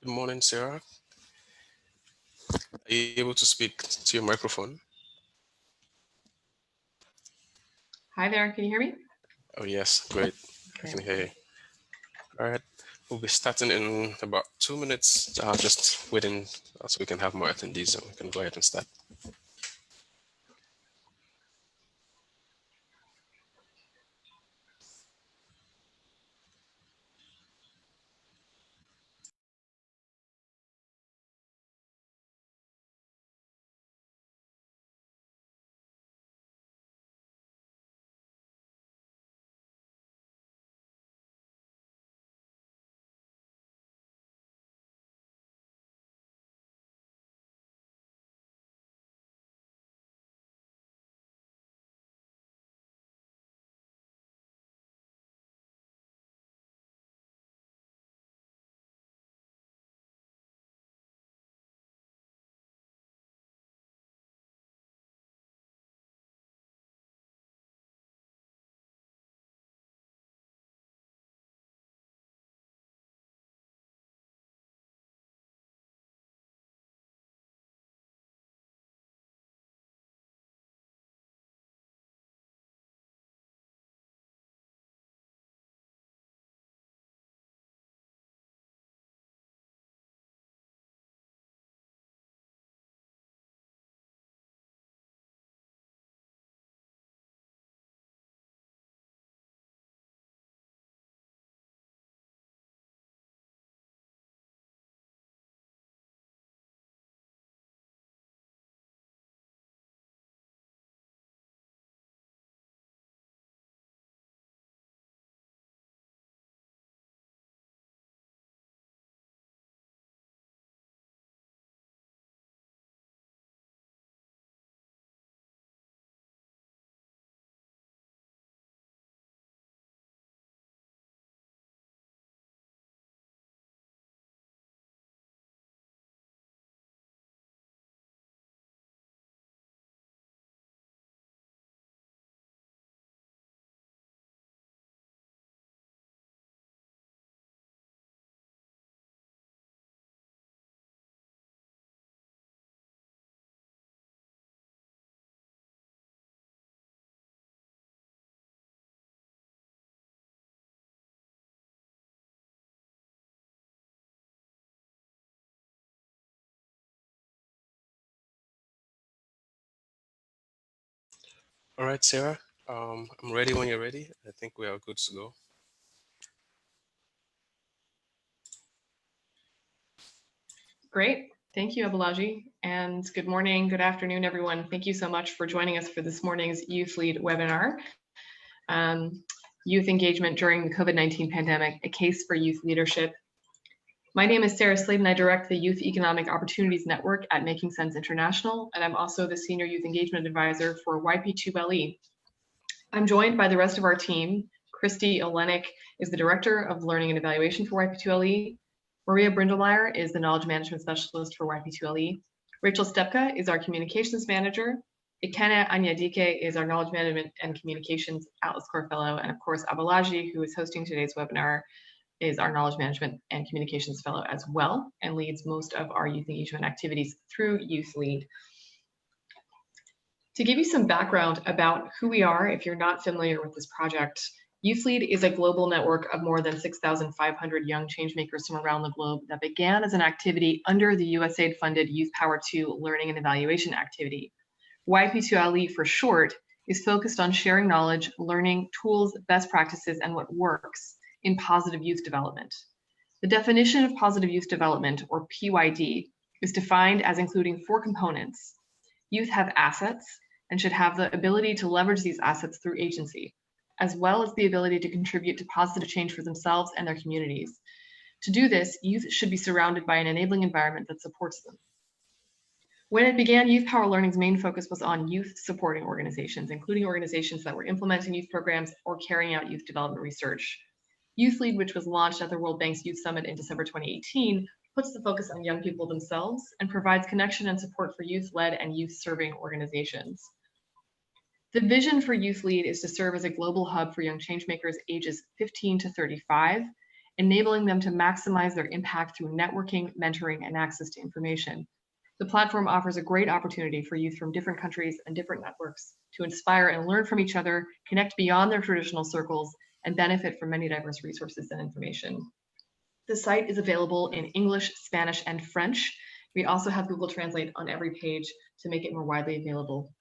Good morning, Sarah. Are you able to speak to your microphone? Hi there, can you hear me? Oh, yes, great. I Okay. can hear you. All right. We'll be starting in about 2 minutes. Just waiting so we can have more attendees and we can go ahead and start. All right, Sarah. I'm ready when you're ready. I think we are good to go. Great, thank you, Abulaji, and good morning, good afternoon, everyone. Thank you so much for joining us for this morning's YouthLead webinar, Youth Engagement During the COVID-19 Pandemic, a Case for Youth Leadership. My name is Sarah Slade, and I direct the Youth Economic Opportunities Network at Making Sense International, and I'm also the Senior Youth Engagement Advisor for YP2LE. I'm joined by the rest of our team. Christy Olenek is the Director of Learning and Evaluation for YP2LE. Maria Brindelmeyer is the Knowledge Management Specialist for YP2LE. Rachel Stepka is our Communications Manager. Ikena Anyadike is our Knowledge Management and Communications Atlas Core Fellow. And of course, Abulaji, who is hosting today's webinar, is our Knowledge Management and Communications Fellow as well, and leads most of our youth engagement activities through YouthLead. To give you some background about who we are, if you're not familiar with this project, YouthLead is a global network of more than 6,500 young changemakers from around the globe that began as an activity under the USAID-funded Youth Power 2 Learning and Evaluation activity. YP2LE for short is focused on sharing knowledge, learning, tools, best practices, and what works in positive youth development. The definition of positive youth development, or PYD, is defined as including 4 components. Youth have assets and should have the ability to leverage these assets through agency, as well as the ability to contribute to positive change for themselves and their communities. To do this, youth should be surrounded by an enabling environment that supports them. When it began, Youth Power Learning's main focus was on youth supporting organizations, including organizations that were implementing youth programs or carrying out youth development research. YouthLead, which was launched at the World Bank's Youth Summit in December 2018, puts the focus on young people themselves and provides connection and support for youth-led and youth-serving organizations. The vision for YouthLead is to serve as a global hub for young changemakers ages 15 to 35 enabling them to maximize their impact through networking, mentoring, and access to information. The platform offers a great opportunity for youth from different countries and different networks to inspire and learn from each other, connect beyond their traditional circles, and benefit from many diverse resources and information. The site is available in English, Spanish, and French. We also have Google Translate on every page to make it more widely available.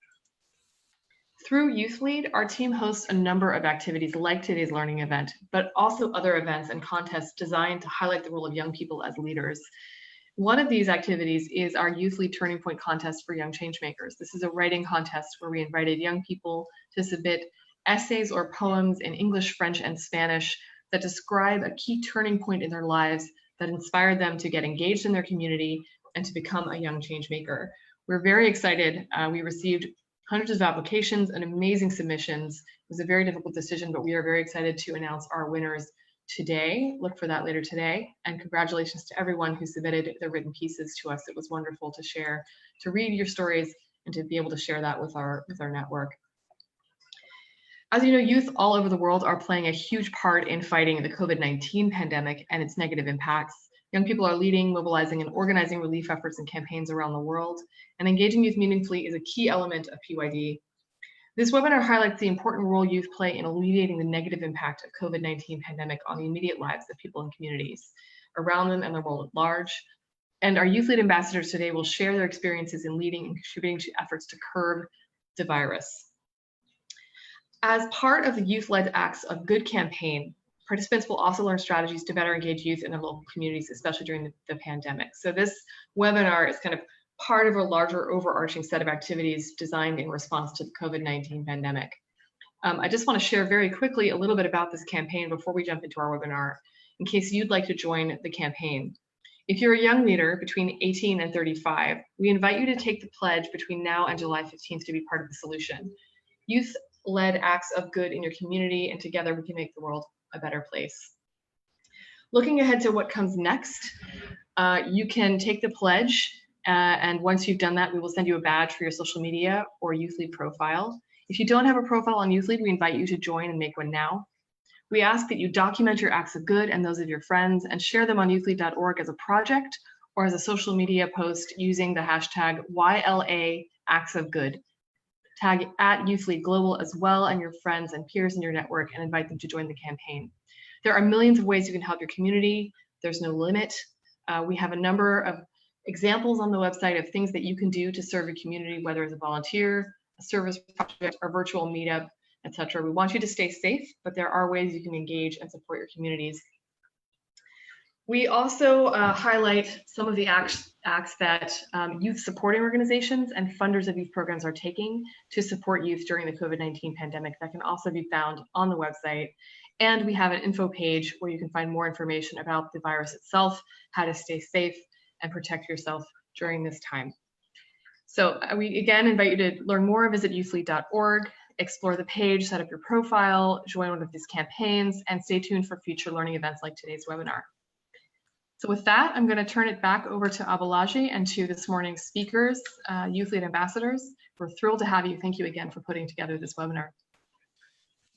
Through YouthLead, our team hosts a number of activities like today's learning event, but also other events and contests designed to highlight the role of young people as leaders. One of these activities is our YouthLead Turning Point contest for young changemakers. This is a writing contest where we invited young people to submit essays or poems in English, French, and Spanish that describe a key turning point in their lives that inspired them to get engaged in their community and to become a young changemaker. We're very excited. We received hundreds of applications and amazing submissions. It was a very difficult decision, but we are very excited to announce our winners today. Look for that later today. And congratulations to everyone who submitted their written pieces to us. It was wonderful to share, to read your stories and to be able to share that with our network. As you know, youth all over the world are playing a huge part in fighting the COVID-19 pandemic and its negative impacts. Young people are leading, mobilizing, and organizing relief efforts and campaigns around the world, and engaging youth meaningfully is a key element of PYD. This webinar highlights the important role youth play in alleviating the negative impact of COVID-19 pandemic on the immediate lives of people and communities around them and the world at large. And our YouthLead ambassadors today will share their experiences in leading and contributing to efforts to curb the virus. As part of the Youth-Led Acts of Good campaign, participants will also learn strategies to better engage youth in their local communities, especially during the pandemic. So this webinar is kind of part of a larger overarching set of activities designed in response to the COVID-19 pandemic. I just want to share very quickly a little bit about this campaign before we jump into our webinar, in case you'd like to join the campaign. If you're a young leader between 18 and 35, we invite you to take the pledge between now and July 15th to be part of the solution. Youth-led acts of good in your community, and together we can make the world a better place. Looking ahead to what comes next, you can take the pledge, and once you've done that, we will send you a badge for your social media or YouthLead profile. If you don't have a profile on YouthLead, we invite you to join and make one now. We ask that you document your acts of good and those of your friends and share them on youthlead.org as a project or as a social media post using the hashtag YLA Acts of Good. Tag at YouthLead Global as well and your friends and peers in your network and invite them to join the campaign. There are millions of ways you can help your community. There's no limit. We have a number of examples on the website of things that you can do to serve your community, whether as a volunteer, a service project, or virtual meetup, etc. We want you to stay safe, but there are ways you can engage and support your communities. We also highlight some of the acts that youth supporting organizations and funders of youth programs are taking to support youth during the COVID-19 pandemic that can also be found on the website. And we have an info page where you can find more information about the virus itself, how to stay safe, and protect yourself during this time. So we again invite you to learn more, visit youthlead.org, explore the page, set up your profile, join one of these campaigns, and stay tuned for future learning events like today's webinar. So with that, I'm going to turn it back over to Abalaji and to this morning's speakers, YouthLead ambassadors. We're thrilled to have you. Thank you again for putting together this webinar.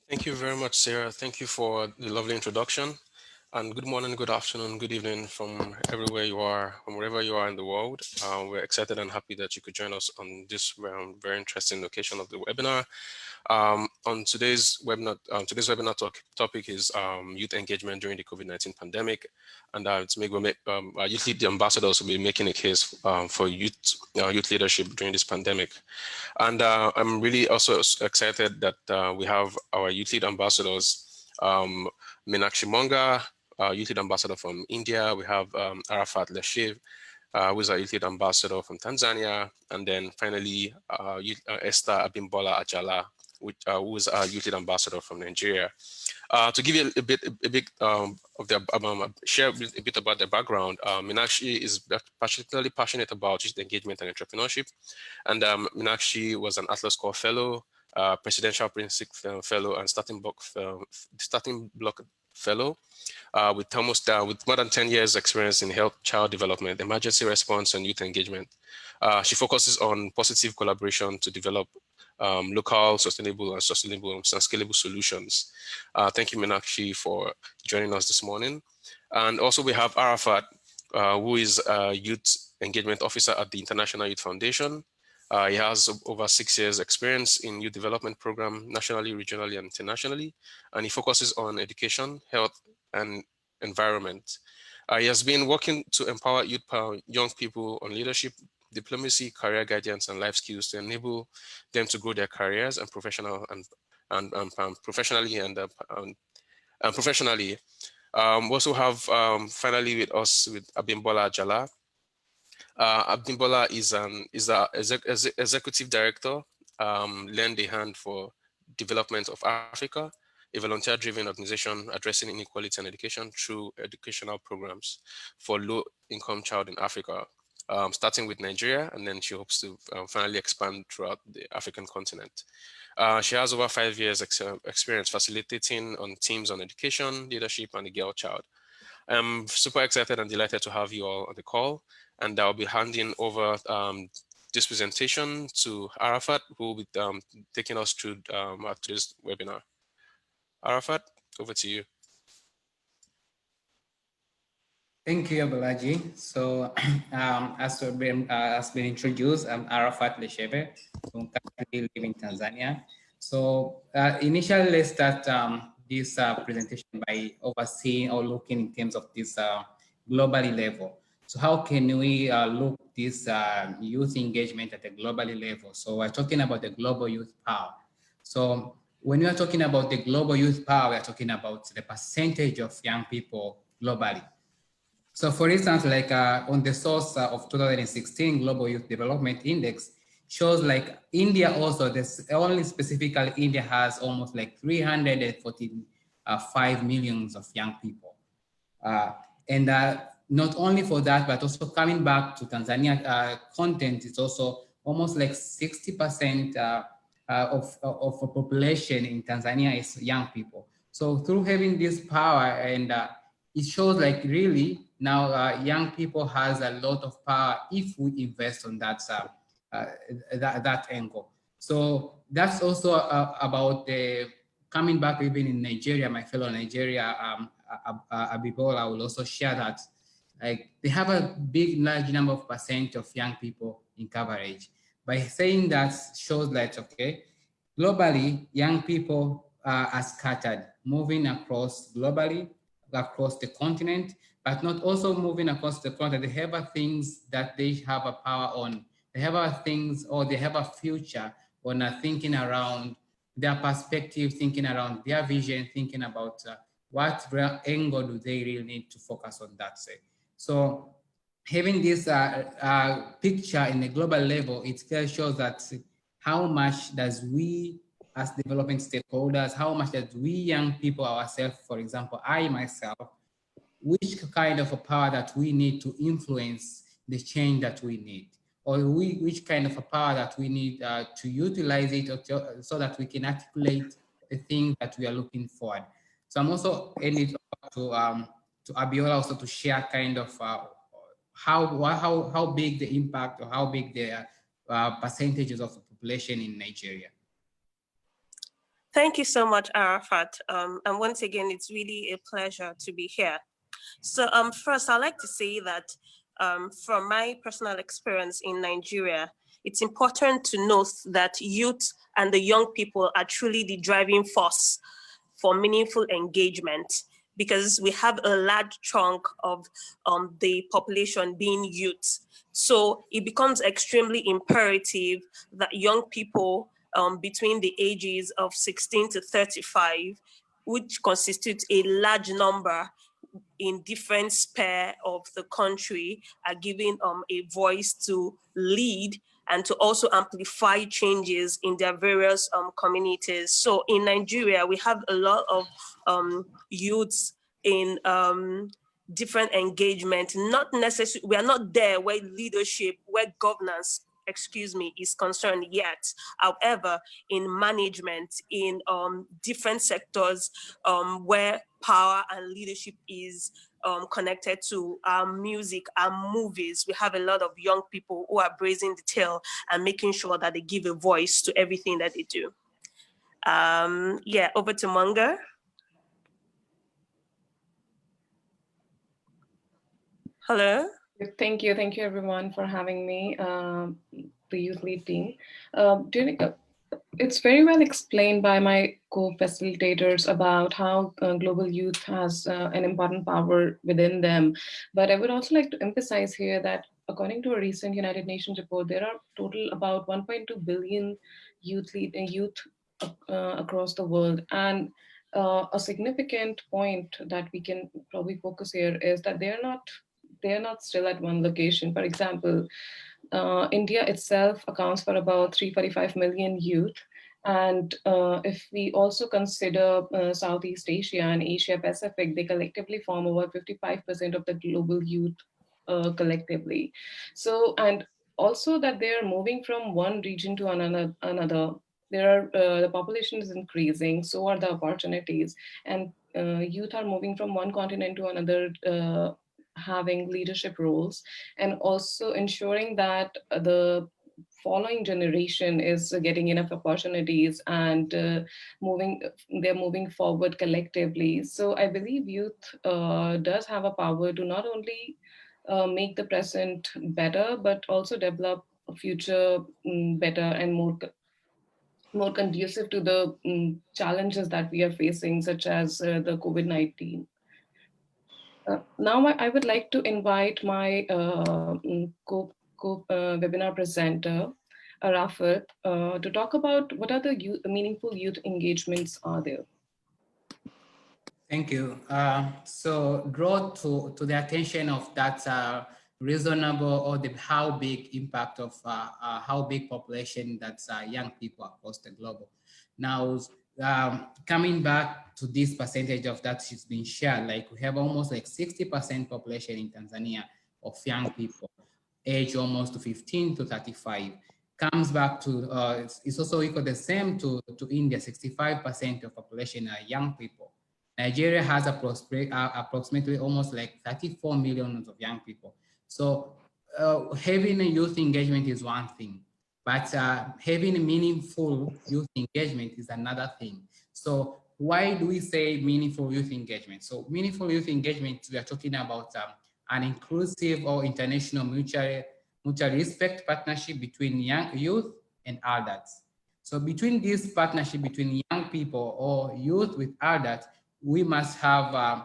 Thank you very much, Sarah. Thank you for the lovely introduction. And good morning, good afternoon, good evening from everywhere you are, from wherever you are in the world. We're excited and happy that you could join us on this very interesting location of the webinar. On today's webinar topic is youth engagement during the COVID-19 pandemic. And YouthLead ambassadors will be making a case for youth leadership during this pandemic. And I'm really also excited that we have our YouthLead ambassadors, Meenakshi Monga, YouthLead ambassador from India. We have Arafat Leshiv, who is our YouthLead ambassador from Tanzania. And then finally, Esther Abimbola Ajala, who is our YouthLead ambassador from Nigeria. To give you share a bit about their background, Meenakshi is particularly passionate about youth engagement and entrepreneurship. And Meenakshi was an Atlas Core Fellow, Presidential Principal Fellow, and Starting Block Fellow, with more than 10 years experience in health, child development, emergency response, and youth engagement. She focuses on positive collaboration to develop local, sustainable, and scalable solutions. Thank you, Meenakshi, for joining us this morning. And also we have Arafat, who is a Youth Engagement Officer at the International Youth Foundation. He has over 6 years experience in youth development program nationally, regionally, and internationally, and he focuses on education, health, and environment. He has been working to empower young people on leadership, diplomacy, career guidance, and life skills to enable them to grow their careers and professionally and professionally. We also have finally with us with Abimbola Jala. Abimbola is an executive director, Lend a Hand for Development of Africa, a volunteer-driven organization addressing inequality and education through educational programs for low-income child in Africa, starting with Nigeria, and then she hopes to finally expand throughout the African continent. She has over 5 years experience facilitating on teams on education, leadership, and the girl child. I'm super excited and delighted to have you all on the call, and I'll be handing over this presentation to Arafat, who will be taking us through today's webinar. Arafat, over to you. Thank you, Balaji. So, as has been introduced, I'm Arafat Leshebe, who currently live in Tanzania. So, initially, let's start this presentation by overseeing or looking in terms of this globally level. So, how can we look this youth engagement at a globally level? So, we're talking about the global youth power. So, when we are talking about the global youth power, we're talking about the percentage of young people globally. So for instance, like on the source of 2016 Global Youth Development Index shows like India also, this only specifically India has almost like 345 millions of young people. And not only for that, but also coming back to Tanzania content, it's also almost like 60% of a population in Tanzania is young people. So through having this power and it shows like really now young people has a lot of power if we invest on that that angle. So that's also about the coming back even in Nigeria, my fellow Nigeria, Abibola will also share that like they have a large number of percent of young people in coverage. By saying that shows that, okay, globally, young people are scattered, moving across globally, across the continent, but not also moving across the continent. They have things that they have a power on. They have things, or they have a future on thinking around their perspective, thinking around their vision, thinking about what angle do they really need to focus on that say. So having this picture in a global level, it clearly shows that how much does we as development stakeholders, how much does we young people ourselves, for example, I myself, which kind of a power that we need to influence the change that we need, or which kind of a power that we need to utilize it so that we can articulate the thing that we are looking forward. So I'm also ending to Abiola also to share kind of how big the impact or how big the percentages of the population in Nigeria. Thank you so much, Arafat. And once again, it's really a pleasure to be here. So first, I'd like to say that from my personal experience in Nigeria, it's important to note that youth and the young people are truly the driving force for meaningful engagement, because we have a large chunk of the population being youth. So it becomes extremely imperative that young people between the ages of 16 to 35, which constitutes a large number in different sphere of the country, are given a voice to lead and to also amplify changes in their various communities. So in Nigeria, we have a lot of youths in different engagement, not necessarily, we are not there where leadership, where governance, is concerned yet. However, in management, in different sectors where power and leadership is connected to our music, our movies. We have a lot of young people who are blazing the tail and making sure that they give a voice to everything that they do. Yeah, over to Munger. Hello. Thank you everyone for having me, the Youth Lead team. It's very well explained by my co-facilitators about how global youth has an important power within them. But I would also like to emphasize here that according to a recent United Nations report, there are total about 1.2 billion youth across the world. And a significant point that we can probably focus here is that they're not still at one location. For example, India itself accounts for about 345 million youth. And if we also consider Southeast Asia and Asia Pacific, they collectively form about 55% of the global youth collectively. So, and also that they are moving from one region to another. The population is increasing, so are the opportunities. And youth are moving from one continent to another, having leadership roles, and also ensuring that the following generation is getting enough opportunities and they're moving forward collectively. So I believe youth does have a power to not only make the present better, but also develop a future better and more conducive to the challenges that we are facing, such as the COVID-19. Now I would like to invite my webinar presenter, Arafat, to talk about what are the meaningful youth engagements are there. Thank you. So draw to the attention of that reasonable or the how big impact of how big population that's young people across the globe. Now, coming back to this percentage of that has been shared, like we have almost like 60% population in Tanzania of young people, age almost to 15 to 35. Comes back to, it's also equal the same to India, 65% of population are young people. Nigeria has approximately almost like 34 million of young people. So having a youth engagement is one thing, but having a meaningful youth engagement is another thing. So why do we say meaningful youth engagement? So meaningful youth engagement, we are talking about an inclusive or international mutual respect partnership between young youth and adults. So between this partnership between young people or youth with adults, we must have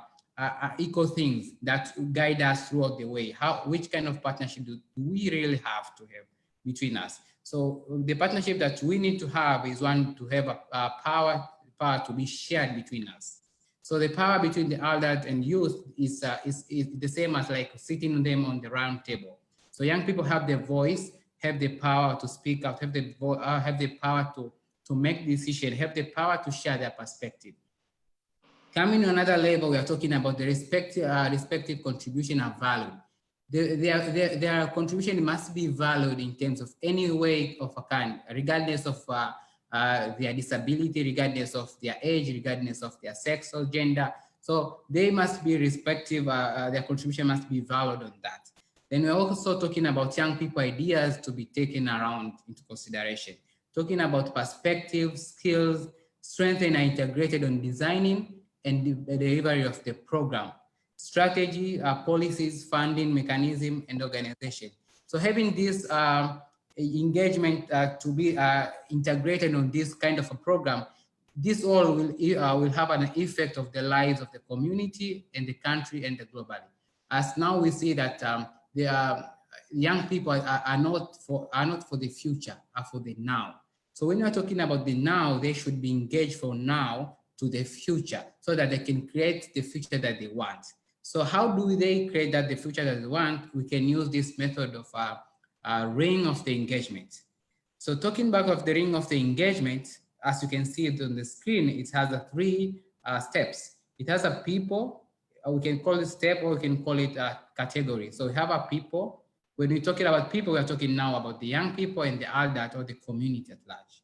equal things that guide us throughout the way. Which kind of partnership do we really have to have between us? So the partnership that we need to have is one to have a power to be shared between us. So the power between the adult and youth is the same as like sitting them on the round table. So young people have the voice, have the power to speak out, have the power to make decisions, have the power to share their perspective. Coming to another level, we are talking about the respective contribution are valued. Their contribution must be valued in terms of any way of a kind, regardless of their disability, regardless of their age, regardless of their sex or gender. So they must be respective, their contribution must be valued on that. Then we're also talking about young people ideas to be taken around into consideration. Talking about perspective, skills, strength and integrated on designing and the delivery of the program, strategy, policies, funding, mechanism, and organization. So having this engagement to be integrated on this kind of a program, this all will have an effect of the lives of the community and the country and the globally. As now we see that young people are not for the future, are for the now. So when you're talking about the now, they should be engaged from now to the future so that they can create the future that they want. So how do they create the future that they want? We can use this method of a ring of the engagement. So talking back of the ring of the engagement, as you can see it on the screen, it has three steps. It has a people, we can call it step, or we can call it a category. So we have a people. When we're talking about people, we're talking now about the young people and the adult or the community at large.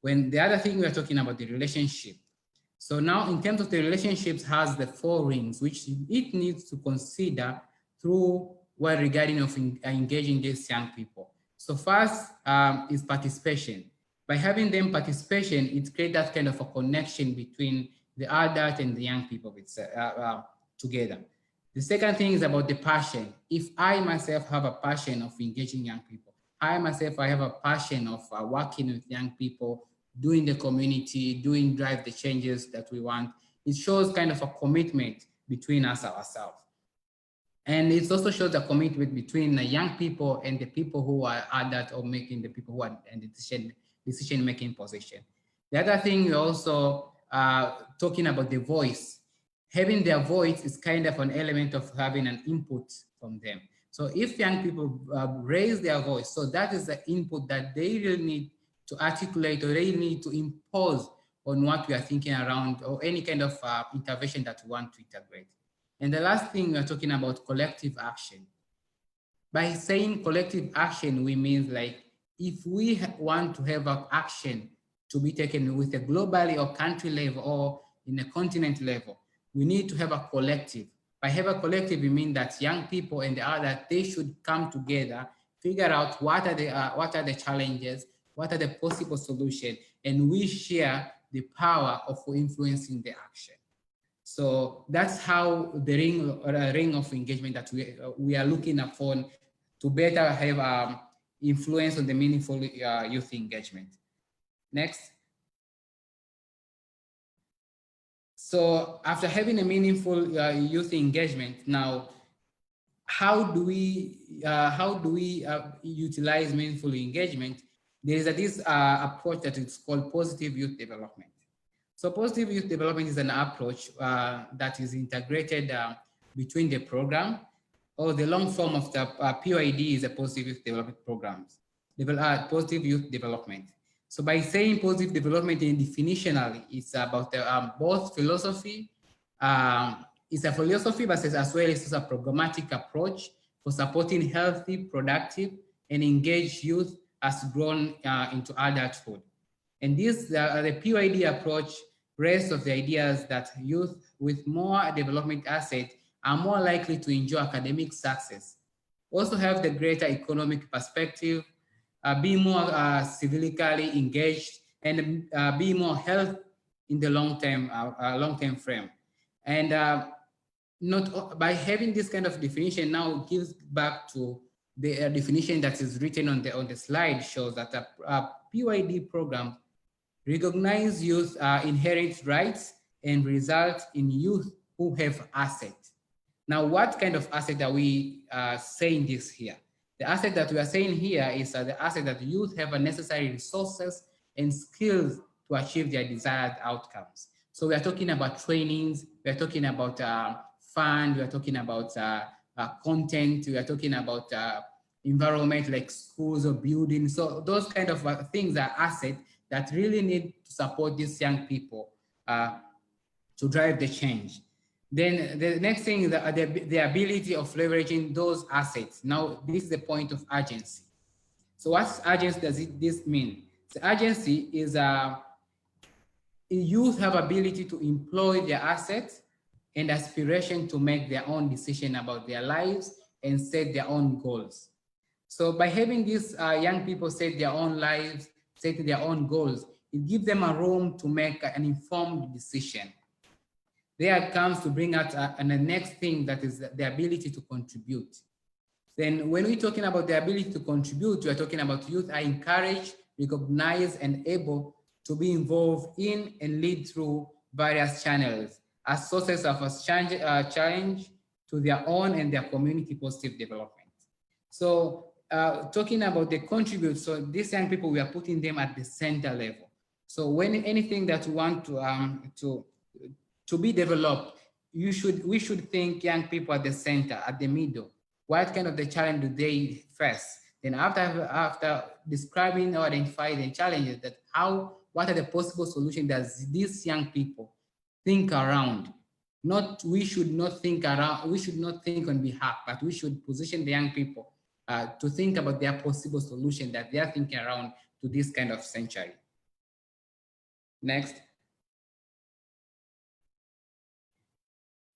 When the other thing, we're talking about the relationship. So now in terms of the relationships has the 4 rings, which it needs to consider through what regarding of engaging these young people. So first is participation. By having them participation, it creates that kind of a connection between the adult and the young people together. The second thing is about the passion. If I myself have a passion of engaging young people, I myself, I have a passion of working with young people, doing the community, drive the changes that we want. It shows kind of a commitment between us ourselves. And it also shows a commitment between the young people and the people who are adult or making the people who are in the decision-making position. The other thing we're also talking about the voice. Having their voice is kind of an element of having an input from them. So if young people raise their voice, so that is the input that they really need to articulate or they need to impose on what we are thinking around or any kind of intervention that we want to integrate. And the last thing we're talking about collective action. By saying collective action, we mean like if we want to have an action to be taken with a globally or country level or in a continent level, we need to have a collective. By have a collective, we mean that young people and the others, they should come together, figure out what are the challenges, what are the possible solutions, and we share the power of influencing the action. So that's how the ring of engagement that we are looking upon to better have influence on the meaningful youth engagement. Next. So after having a meaningful youth engagement, now how do we utilize meaningful engagement? There is this approach that is called positive youth development. So positive youth development is an approach that is integrated between the program, or the long form of the PYD is a positive youth development programs, positive youth development. So by saying positive development definitionally, it's about both philosophy, it's a philosophy, but as well as a programmatic approach for supporting healthy, productive, and engaged youth as grown into adulthood. And this, the PYD approach rests of the ideas that youth with more development assets are more likely to enjoy academic success, also have the greater economic perspective, be more civilically engaged, and be more health in the long-term frame. And not by having this kind of definition now gives back to the definition that is written on the slide, shows that a PYD program recognize youth inherent rights and result in youth who have assets. Now, what kind of asset are we saying this here? The asset that we are saying here is the asset that youth have a necessary resources and skills to achieve their desired outcomes. So we are talking about trainings, we are talking about fund, we are talking about content, we are talking about environment like schools or buildings. So those kind of things are assets that really need to support these young people to drive the change. Then the next thing is the ability of leveraging those assets. Now, this is the point of urgency. So what urgency does this mean? The urgency is youth have ability to employ their assets and aspiration to make their own decision about their lives and set their own goals. So by having these young people set their own lives, set their own goals, it gives them a room to make an informed decision. There comes to bring out the next thing, that is the ability to contribute. Then when we're talking about the ability to contribute, we're talking about youth are encouraged, recognized, and able to be involved in and lead through various channels as sources of a challenge to their own and their community positive development. So talking about the contribute, so these young people, we are putting them at the center level. So when anything that we want to be developed, we should think young people at the center, at the middle. What kind of the challenge do they face? Then after describing or identifying the challenges, what are the possible solutions that these young people think around? We should not think on behalf, but we should position the young people to think about their possible solution that they are thinking around to this kind of century. Next.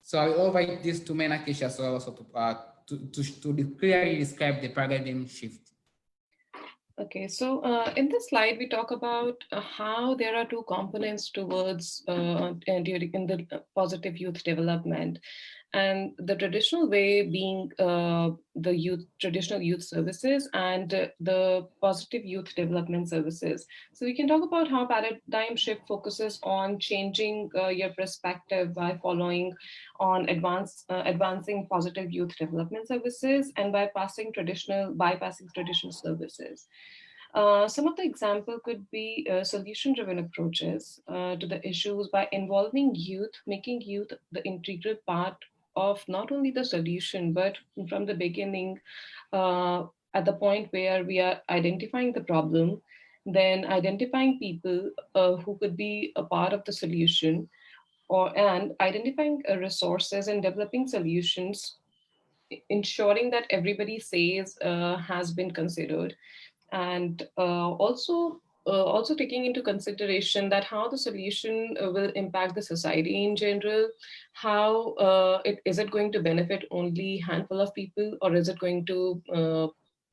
So I will invite these two men, Akesh, as well, also to clearly describe the paradigm shift. Okay, so in this slide, we talk about how there are two components towards during in the positive youth development. And the traditional way being the traditional youth services and the positive youth development services. So we can talk about how paradigm shift focuses on changing your perspective by following on advancing positive youth development services and bypassing traditional services. Some of the example could be solution-driven approaches to the issues by involving youth, making youth the integral part of not only the solution, but from the beginning, at the point where we are identifying the problem, then identifying people who could be a part of the solution, and identifying resources and developing solutions, ensuring that everybody says has been considered, and also taking into consideration that how the solution will impact the society in general, how is it going to benefit only handful of people, or is it going to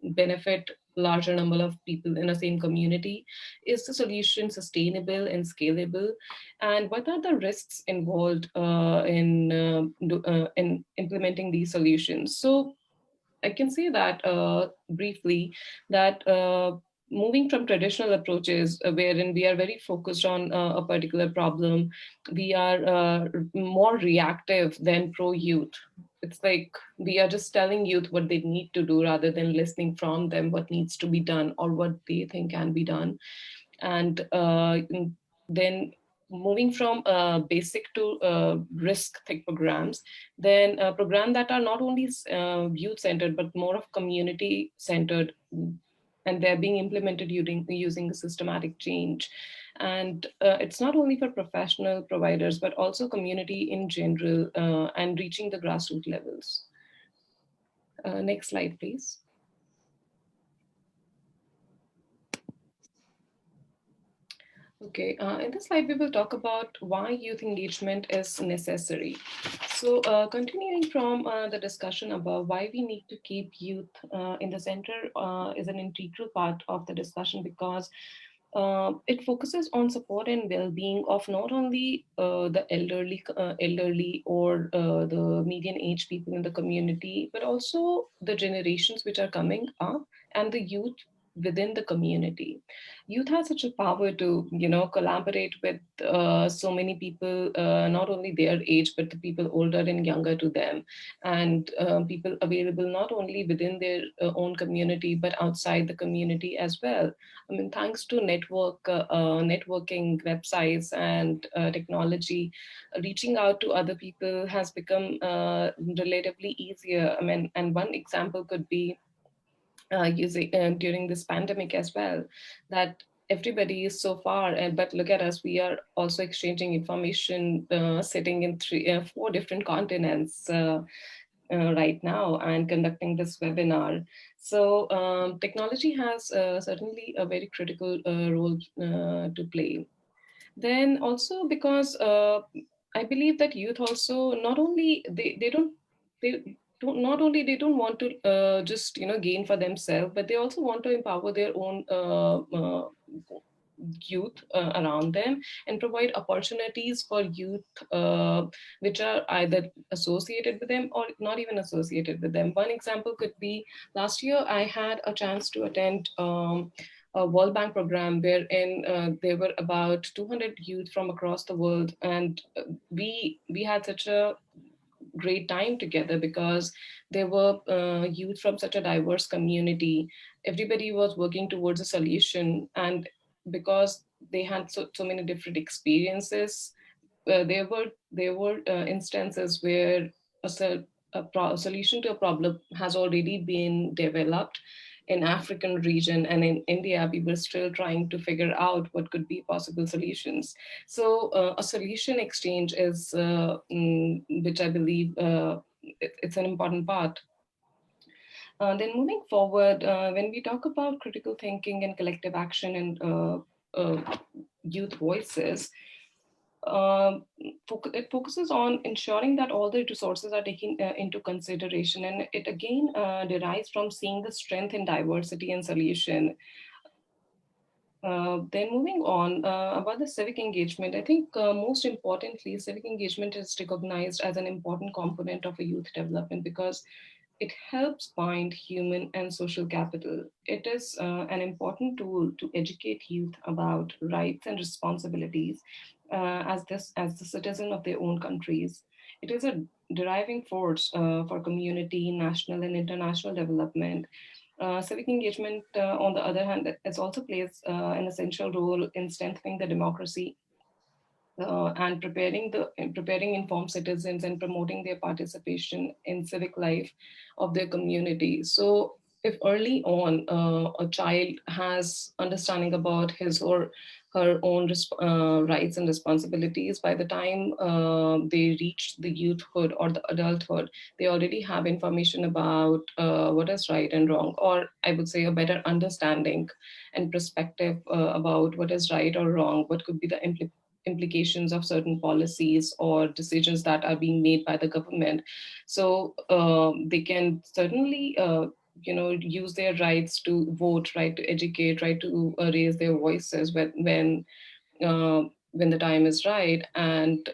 benefit larger number of people in the same community? Is the solution sustainable and scalable? And what are the risks involved in implementing these solutions? So I can say that briefly that moving from traditional approaches wherein we are very focused on a particular problem, we are more reactive than pro-youth. It's like we are just telling youth what they need to do rather than listening from them what needs to be done or what they think can be done. And then moving from basic to risk tech programs, then programs that are not only youth-centered, but more of community-centered, and they're being implemented using a systematic change. And it's not only for professional providers, but also community in general, and reaching the grassroots levels. Next slide, please. Okay, in this slide, we will talk about why youth engagement is necessary. So continuing from the discussion about why we need to keep youth in the center is an integral part of the discussion, because it focuses on support and well-being of not only the elderly or the median age people in the community, but also the generations which are coming up and the youth within the community. Youth has such a power to, collaborate with so many people, not only their age, but the people older and younger to them, and people available not only within their own community, but outside the community as well. I mean, thanks to networking websites and technology, reaching out to other people has become relatively easier. I mean, and one example could be using during this pandemic as well, that everybody is so far, but look at us, we are also exchanging information, sitting in four different continents right now and conducting this webinar. So technology has certainly a very critical role to play. Then also because I believe that youth also not only they don't not only they don't want to just gain for themselves, but they also want to empower their own youth around them and provide opportunities for youth which are either associated with them or not even associated with them. One example could be, last year I had a chance to attend a World Bank program wherein there were about 200 youth from across the world, and we had such a great time together because there were youth from such a diverse community. Everybody was working towards a solution, and because they had so many different experiences, there were instances where a solution to a problem has already been developed in African region, and in India, we were still trying to figure out what could be possible solutions. So a solution exchange is, which I believe it's an important part. Then moving forward, when we talk about critical thinking and collective action and youth voices, it focuses on ensuring that all the resources are taken into consideration, and it again derives from seeing the strength in diversity and solution. Then moving on about the civic engagement, I think most importantly, civic engagement is recognized as an important component of a youth development because it helps bind human and social capital. It is an important tool to educate youth about rights and responsibilities as the citizen of their own countries. It is a deriving force for community, national, and international development. Civic engagement, on the other hand, it also plays an essential role in strengthening the democracy and preparing informed citizens and promoting their participation in civic life of their community. So if early on a child has understanding about his or her own rights and responsibilities, by the time they reach the youthhood or the adulthood, they already have information about what is right and wrong, or I would say a better understanding and perspective about what is right or wrong, what could be the implications of certain policies or decisions that are being made by the government. So they can certainly use their rights to vote, right to educate, right to raise their voices when the time is right, and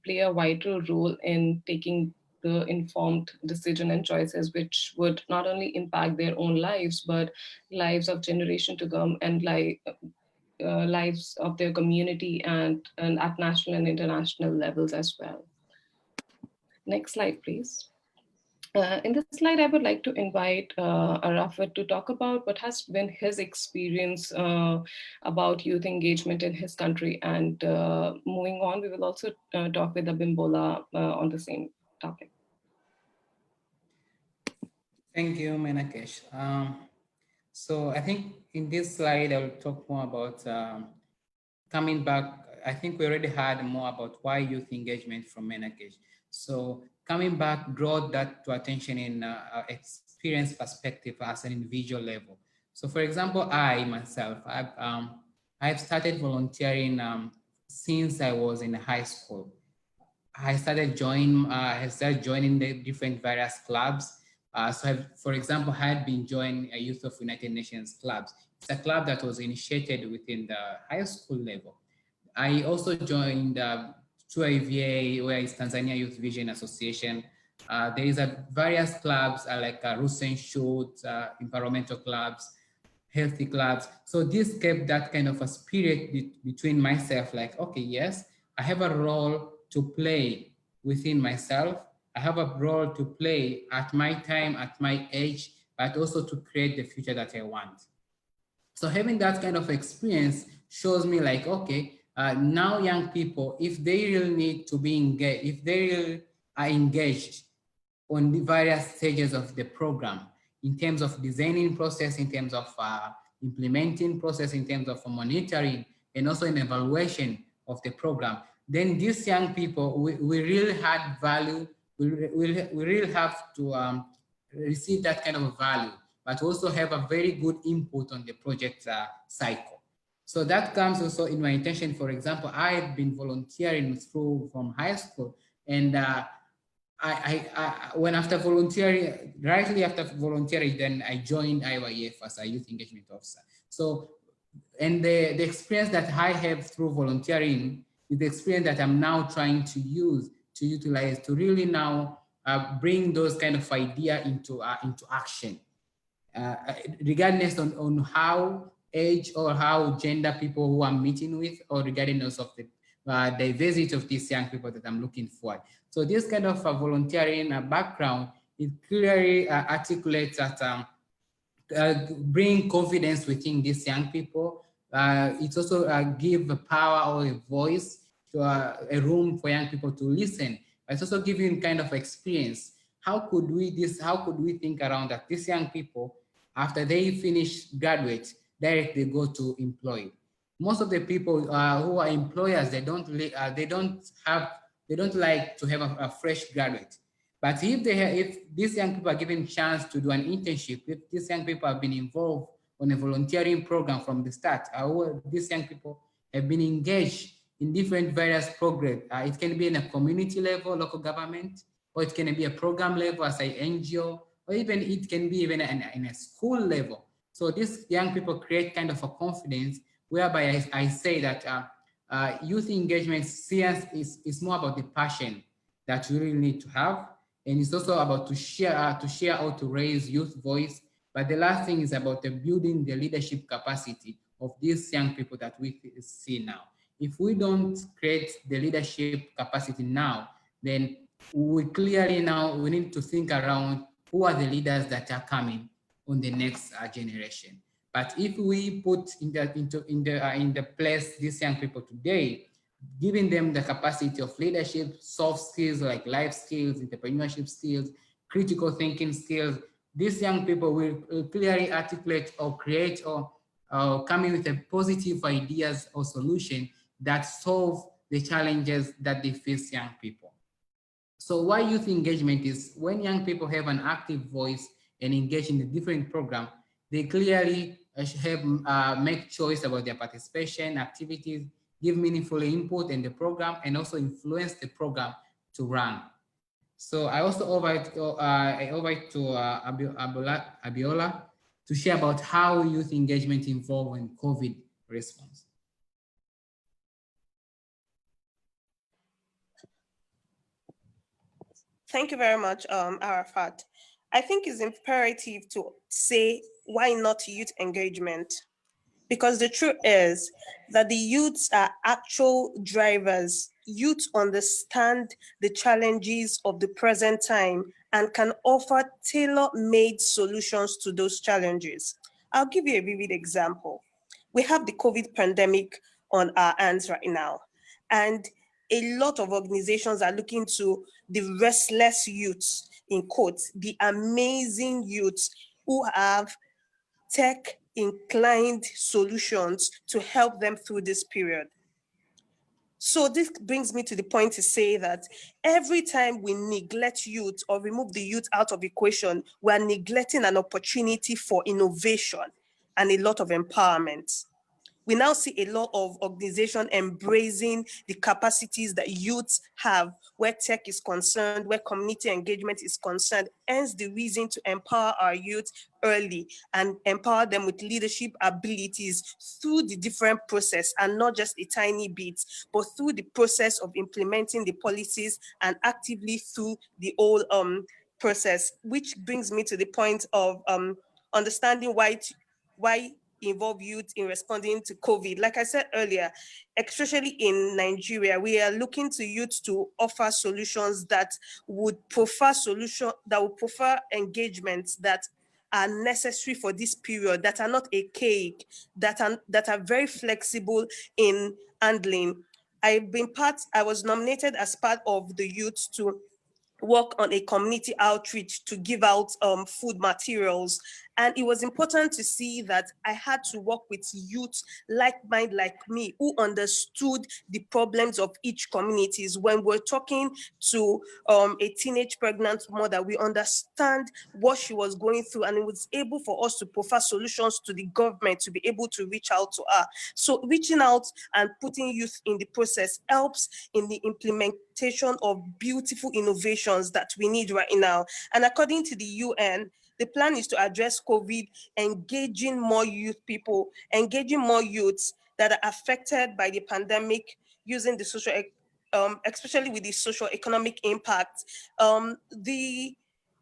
play a vital role in taking the informed decision and choices which would not only impact their own lives but lives of generation to come, and lives of their community and at national and international levels as well. Next slide, please. In this slide, I would like to invite Arafat to talk about what has been his experience about youth engagement in his country. And moving on, we will also talk with Abimbola on the same topic. Thank you, Menakesh. So I think in this slide, I will talk more about coming back. I think we already had more about why youth engagement from Menakesh. So coming back, draw that to attention in experience perspective as an individual level. So for example, I myself, I've started volunteering since I was in high school. I started joining the different various clubs. For example, I had been joining a Youth of United Nations clubs. It's a club that was initiated within the high school level. I also joined TUIVA, where is Tanzania Youth Vision Association. There is various clubs like Roots and Shoots, environmental clubs, healthy clubs. So this kept that kind of a spirit between myself, like, okay, yes, I have a role to play within myself. I have a role to play at my time, at my age, but also to create the future that I want. So having that kind of experience shows me like, okay, now young people, if they really need to be engaged, if they really are engaged on the various stages of the program, in terms of designing process, in terms of implementing process, in terms of monitoring, and also in evaluation of the program, then these young people, we really had value, we really have to receive that kind of value, but also have a very good input on the project cycle. So that comes also in my intention. For example, I've been volunteering from high school, and when after volunteering, rightly after volunteering, then I joined IYF as a youth engagement officer. So, and the experience that I have through volunteering is the experience that I'm now trying to utilize to really now bring those kind of idea into action, regardless on how age or how gender people who I'm meeting with, or regardless of the diversity of these young people that I'm looking for. So this kind of volunteering background, it clearly articulates that bring confidence within these young people. It also give a power or a voice to a room for young people to listen. It's also giving kind of experience. How could we think around that? These young people, after they finish graduate, directly go to employ. Most of the people who are employers, they don't like to have a fresh graduate. But if these young people are given chance to do an internship, if these young people have been involved on a volunteering program from the start, these young people have been engaged in different various programs. It can be in a community level, local government, or it can be a program level as an NGO, or even it can be even in a school level. So these young people create kind of a confidence whereby I say that youth engagement science is more about the passion that you really need to have. And it's also about to share or to raise youth voice. But the last thing is about building the leadership capacity of these young people that we see now. If we don't create the leadership capacity now, then we clearly now we need to think around who are the leaders that are coming on the next generation. But if we put in the place these young people today, giving them the capacity of leadership, soft skills like life skills, entrepreneurship skills, critical thinking skills, these young people will clearly articulate or create or come in with a positive ideas or solution that solve the challenges that they face young people. So why youth engagement is when young people have an active voice and engage in the different program, they clearly have make choice about their participation activities, give meaningful input in the program, and also influence the program to run. So I also invite to Abiola to share about how youth engagement involved in COVID response. Thank you very much, Arafat. I think it's imperative to say, why not youth engagement? Because the truth is that the youths are actual drivers. Youth understand the challenges of the present time and can offer tailor-made solutions to those challenges. I'll give you a vivid example. We have the COVID pandemic on our hands right now, and a lot of organizations are looking to the restless youths, in quotes, the amazing youths who have tech-inclined solutions to help them through this period. So this brings me to the point to say that every time we neglect youth or remove the youth out of the equation, we are neglecting an opportunity for innovation and a lot of empowerment. We now see a lot of organizations embracing the capacities that youths have where tech is concerned, where community engagement is concerned, hence the reason to empower our youth early and empower them with leadership abilities through the different process, and not just a tiny bit, but through the process of implementing the policies and actively through the whole process, which brings me to the point of understanding why involve youth in responding to COVID. Like I said earlier, especially in Nigeria, we are looking to youth to offer solutions that would prefer engagements that are necessary for this period, that are not archaic, that are very flexible in handling. I was nominated as part of the youth to work on a community outreach to give out food materials. And it was important to see that I had to work with youth like-minded like me, who understood the problems of each communities. When we're talking to a teenage pregnant mother, we understand what she was going through, and it was able for us to provide solutions to the government to be able to reach out to her. So reaching out and putting youth in the process helps in the implementation of beautiful innovations that we need right now. And according to the UN, the plan is to address COVID, engaging more youths that are affected by the pandemic, using the social, especially with the social economic impact.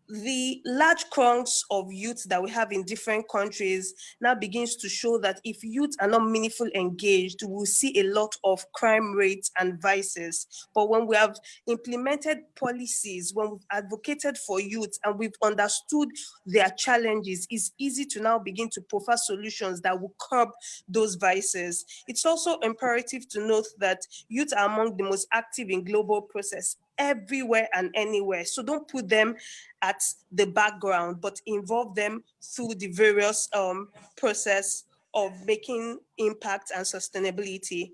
The large crowds of youth that we have in different countries now begins to show that if youth are not meaningfully engaged, we'll see a lot of crime rates and vices. But when we have implemented policies, when we've advocated for youth and we've understood their challenges, it's easy to now begin to provide solutions that will curb those vices. It's also imperative to note that youth are among the most active in global process everywhere and anywhere. So don't put them at the background, but involve them through the various process of making impact and sustainability.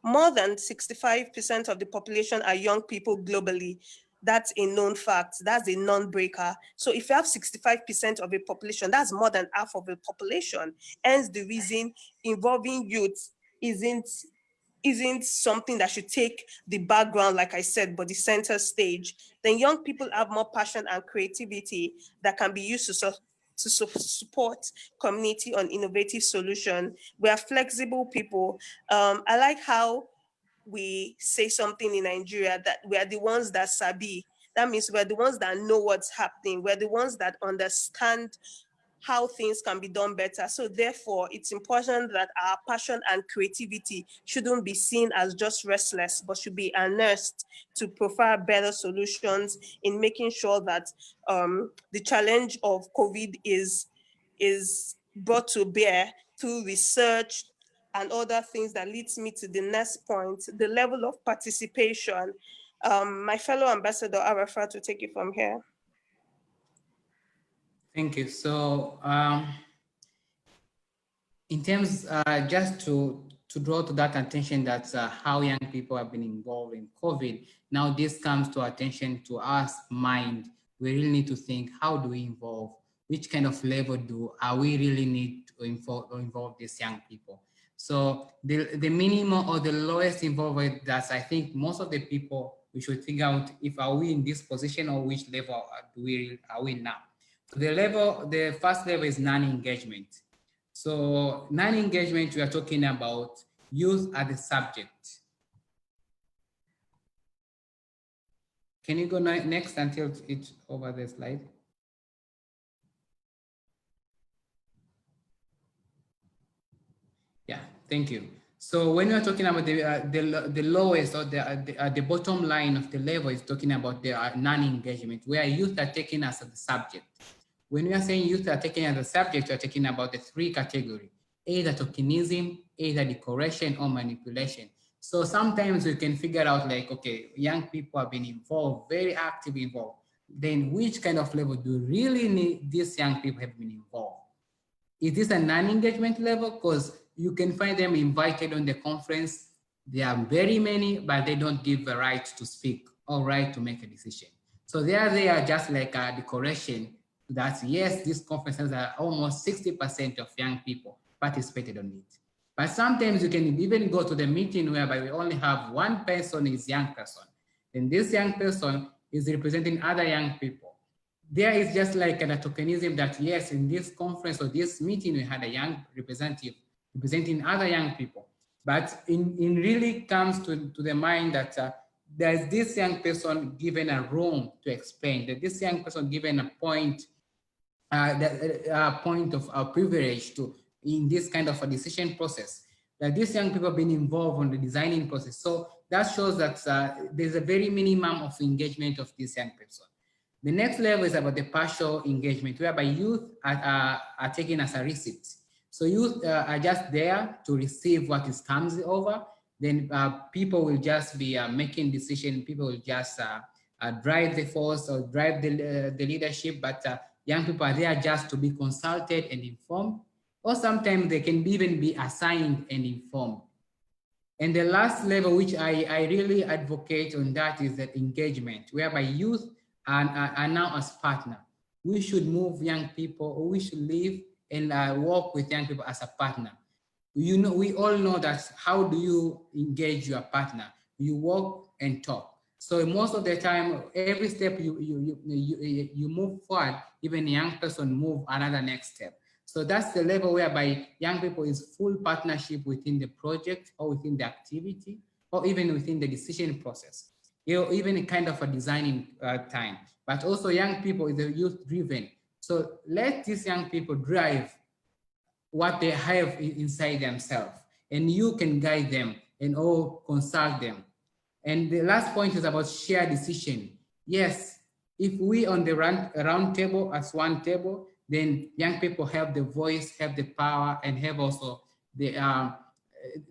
More than 65% of the population are young people globally. That's a known fact. That's a non-breaker. So if you have 65% of a population, that's more than half of the population. Hence the reason involving youth isn't isn't something that should take the background, like I said, but the center stage, then young people have more passion and creativity that can be used to support community on innovative solution. We are flexible people. I like how we say something in Nigeria that we are the ones that sabi. That means we're the ones that know what's happening. We're the ones that understand how things can be done better. So therefore, it's important that our passion and creativity shouldn't be seen as just restless, but should be harnessed to provide better solutions in making sure that the challenge of COVID is brought to bear through research and other things. That leads me to the next point, the level of participation. My fellow ambassador, Arafa, to take it from here. Thank you. So in terms, just to draw to that attention, that's how young people have been involved in COVID. Now this comes to attention to us mind. We really need to think, how do we involve? Which kind of level are we really need to involve these young people? So the minimum or the lowest involvement, that's I think most of the people, we should figure out if are we in this position or which level are we now. So the first level is non-engagement. So non-engagement, we are talking about youth as the subject. Can you go next until it's over the slide? Yeah, thank you. So when we're talking about the lowest or the bottom line of the level is talking about the non-engagement, where youth are taken as the subject. When we are saying youth are taken as a subject, we are talking about the three categories, either tokenism, either decoration or manipulation. So sometimes we can figure out like, okay, young people have been involved, very actively involved. Then which kind of level do really need these young people have been involved? Is this a non-engagement level? Because you can find them invited on the conference. There are very many, but they don't give the right to speak or right to make a decision. So they are just like a decoration. That yes, these conferences are almost 60% of young people participated on it. But sometimes you can even go to the meeting whereby we only have one person is young person. And this young person is representing other young people. There is just like a tokenism that yes, in this conference or this meeting, we had a young representative representing other young people. But in really comes to the mind that there's this young person given a room to explain, that this young person given a point, point of privilege to in this kind of a decision process, that these young people have been involved in the designing process. So that shows that there's a very minimum of engagement of this young person. The next level is about the partial engagement, whereby youth are taken as a receipt. So youth are just there to receive what is comes over. Then people will just be making decisions. People will just drive the force or drive the leadership, but young people are there just to be consulted and informed, or sometimes they can even be assigned and informed. And the last level, which I really advocate on, that is that engagement, whereby youth are now as partner. We should move young people, or we should live and work with young people as a partner. You know, we all know that how do you engage your partner? You walk and talk. So most of the time, every step you move forward, even a young person move another next step. So that's the level whereby young people is full partnership within the project or within the activity or even within the decision process, even a kind of a designing time. But also young people is a youth driven. So let these young people drive what they have inside themselves, and you can guide them and all consult them. And the last point is about shared decision. Yes, if we on the round table as one table, then young people have the voice, have the power, and have also the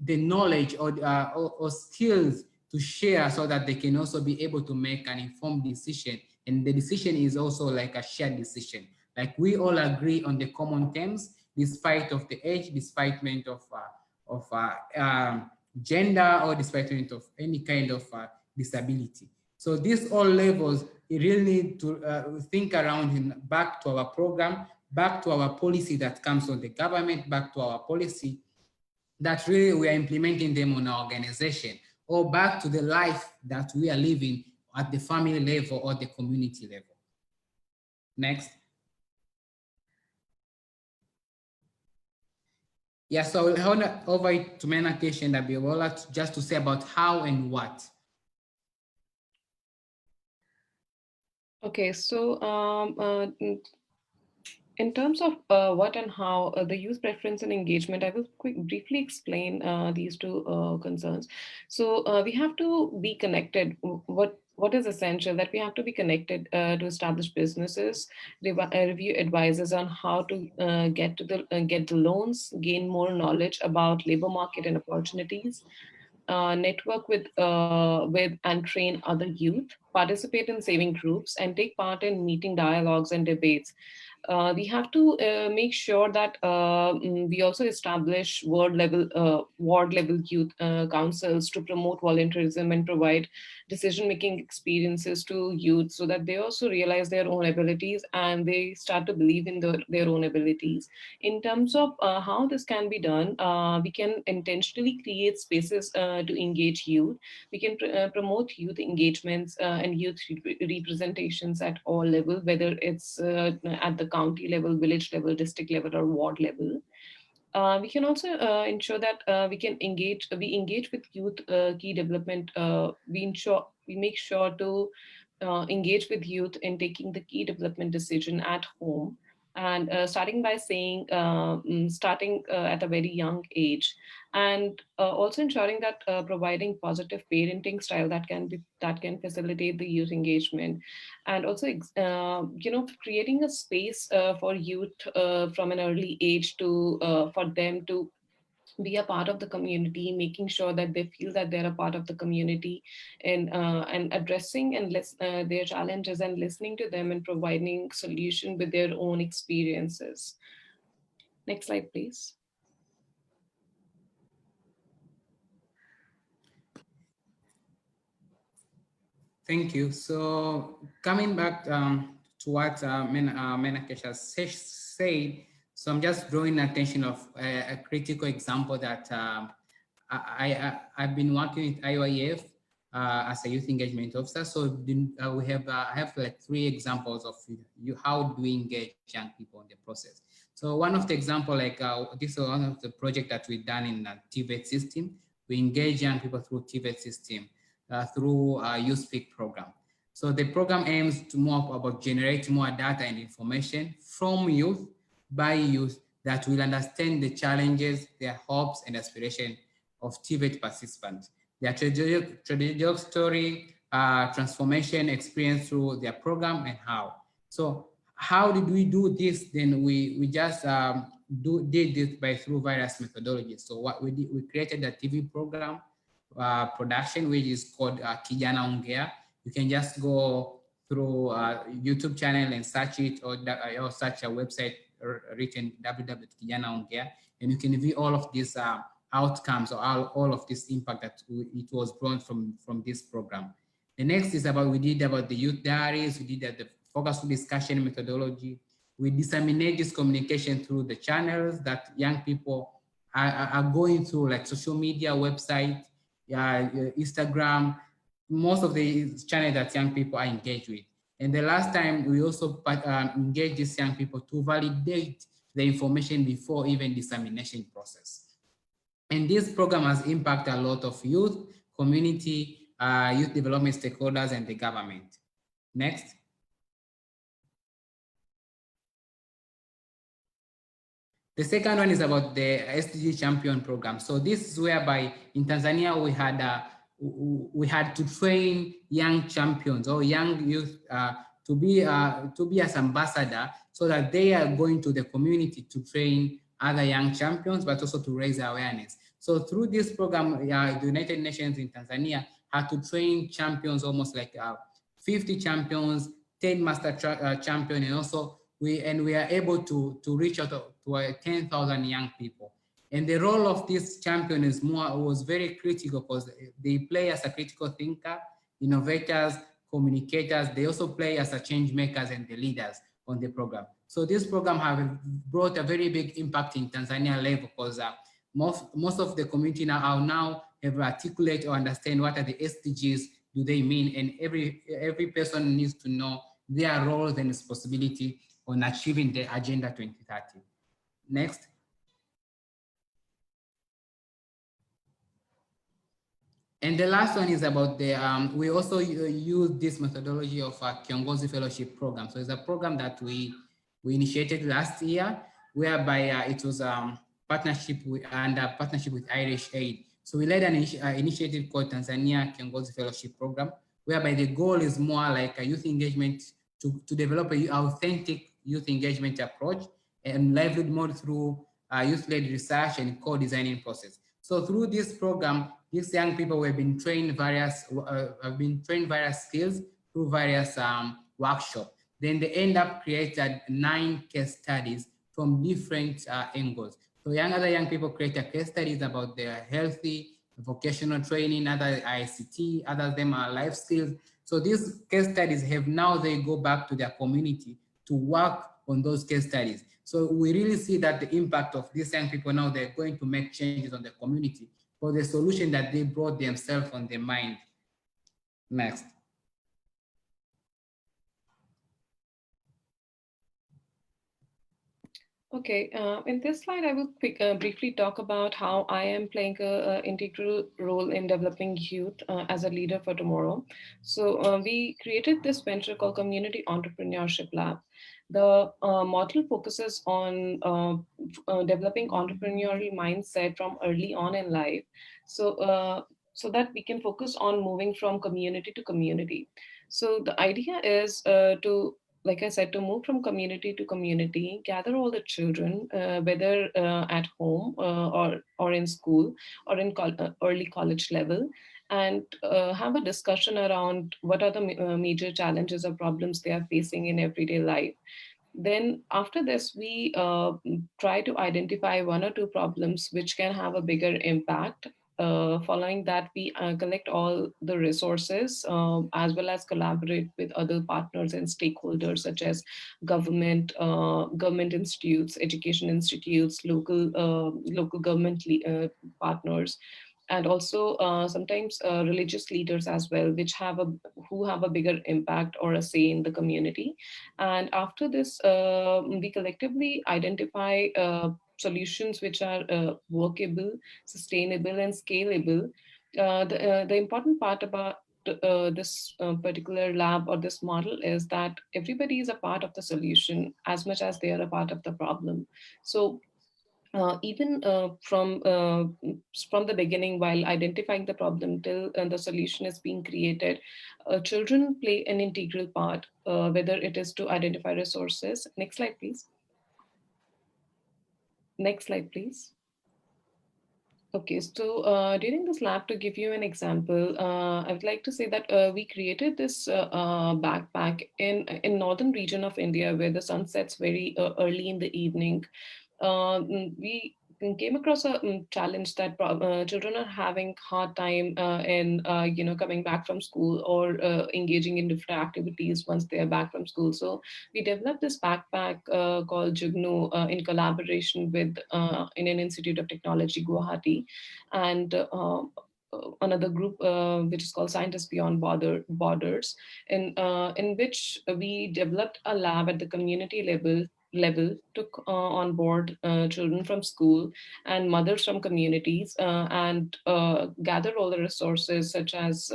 knowledge or skills to share, so that they can also be able to make an informed decision. And the decision is also like a shared decision. Like we all agree on the common terms, despite of the age, despite of gender, or despite of any kind of disability. So these all levels, you really need to think around and back to our program, back to our policy that comes from the government, back to our policy that really we are implementing them on our organization or back to the life that we are living at the family level or the community level. Next. Yeah, so I will hand over to Menake and Abiola just to say about how and what. Okay, so in terms of what and how, the youth preference and engagement, I will briefly explain these two concerns. So we have to be connected. What is essential that we have to be connected to establish businesses, review advisors on how to get the loans, gain more knowledge about labor market and opportunities, network with and train other youth, participate in saving groups, and take part in meeting dialogues and debates. We have to make sure that we also establish ward level youth councils to promote volunteerism and provide decision-making experiences to youth so that they also realize their own abilities and they start to believe in their own abilities. In terms of how this can be done, we can intentionally create spaces to engage youth. We can promote youth engagements and youth representations at all levels, whether it's at the county level, village level, district level, or ward level. We can also ensure that we engage with youth key development. We make sure to engage with youth in taking the key development decision at home, and starting by saying starting at a very young age, and also ensuring that providing positive parenting style that can facilitate the youth engagement, and also creating a space for youth from an early age to for them to be a part of the community, making sure that they feel that they're a part of the community, and addressing their challenges and listening to them and providing solution with their own experiences. Next slide, please. Thank you. So coming back to what Menake has said, so I'm just drawing attention of a critical example that I've been working with IYF as a youth engagement officer. So we have I have like 3 examples of how do we engage young people in the process. So one of the example, like this is one of the project that we've done in the TVET system. We engage young people through TVET system through Youth Speak program. So the program aims to more about generating more data and information from youth by youth that will understand the challenges, their hopes and aspirations of TVET participants, their trajectory story, transformation experience through their program, and how. So how did we do this? Then we just did this by through various methodologies. So what we did, we created a TV program production, which is called Kijana Ongea. You can just go through YouTube channel and search it, or search a website written www.Kijana Ongea, and you can view all of these outcomes or all of this impact that it was brought from this program. The next is about, we did about the youth diaries, we did the focus group discussion methodology. We disseminate this communication through the channels that young people are going through, like social media, website, Instagram, most of the channels that young people are engaged with. And the last time we also engage these young people to validate the information before even dissemination process. And this program has impacted a lot of youth, community, youth development stakeholders, and the government. Next. The second one is about the SDG Champion program. So this is whereby in Tanzania we had to train young champions or young youth to be as ambassador, so that they are going to the community to train other young champions, but also to raise awareness. So through this program, the United Nations in Tanzania had to train champions, almost like 50 champions, 10 master champions, and also we are able to reach out to 10,000 young people. And the role of this champion was very critical, because they play as a critical thinker, innovators, communicators. They also play as a change makers and the leaders on the program. So this program have brought a very big impact in Tanzania level, because most of the community now have articulate or understand what are the SDGs do they mean, and every person needs to know their roles and responsibility on achieving the Agenda 2030. Next. And the last one is about the, we also use this methodology of a Kiongozi Fellowship Program. So it's a program that we initiated last year, whereby it was partnership with Irish Aid. So we led an initiative called Tanzania Kiongozi Fellowship Program, whereby the goal is more like a youth engagement to develop an authentic youth engagement approach and livelihood model through youth-led research and co-designing process. So through this program, these young people have been trained various skills through various workshops. Then they end up created 9 case studies from different angles. So other young people created case studies about their healthy, vocational training, other ICT, other of them are life skills. So these case studies they go back to their community to work on those case studies. So we really see that the impact of these young people now, they're going to make changes on the community for the solution that they brought themselves on their mind. Next. Okay, in this slide, I will briefly talk about how I am playing an integral role in developing youth as a leader for tomorrow. So we created this venture called Community Entrepreneurship Lab. The model focuses on developing entrepreneurial mindset from early on in life, so that we can focus on moving from community to community. So the idea is like I said, to move from community to community, gather all the children, whether at home or in school or in early college level, and have a discussion around what are the major challenges or problems they are facing in everyday life. Then after this, we try to identify 1 or 2 problems which can have a bigger impact. Following that, we collect all the resources as well as collaborate with other partners and stakeholders such as government institutes, education institutes, local government partners, and also sometimes religious leaders as well, who have a bigger impact or a say in the community. And after this, we collectively identify solutions which are workable, sustainable, and scalable. The important part about this particular lab or this model is that everybody is a part of the solution as much as they are a part of the problem. So even from the beginning, while identifying the problem till the solution is being created, children play an integral part, whether it is to identify resources. Next slide, please. Next slide, please. Okay, so during this lab, to give you an example, I would like to say that we created this backpack in northern region of India, where the sun sets very early in the evening. We came across a challenge that children are having hard time in coming back from school or engaging in different activities once they are back from school. So we developed this backpack called Jugnu in collaboration with Indian Institute of Technology, Guwahati, and another group which is called Scientists Beyond Borders, in which we developed a lab at the community level, took on board children from school and mothers from communities, and gathered all the resources such as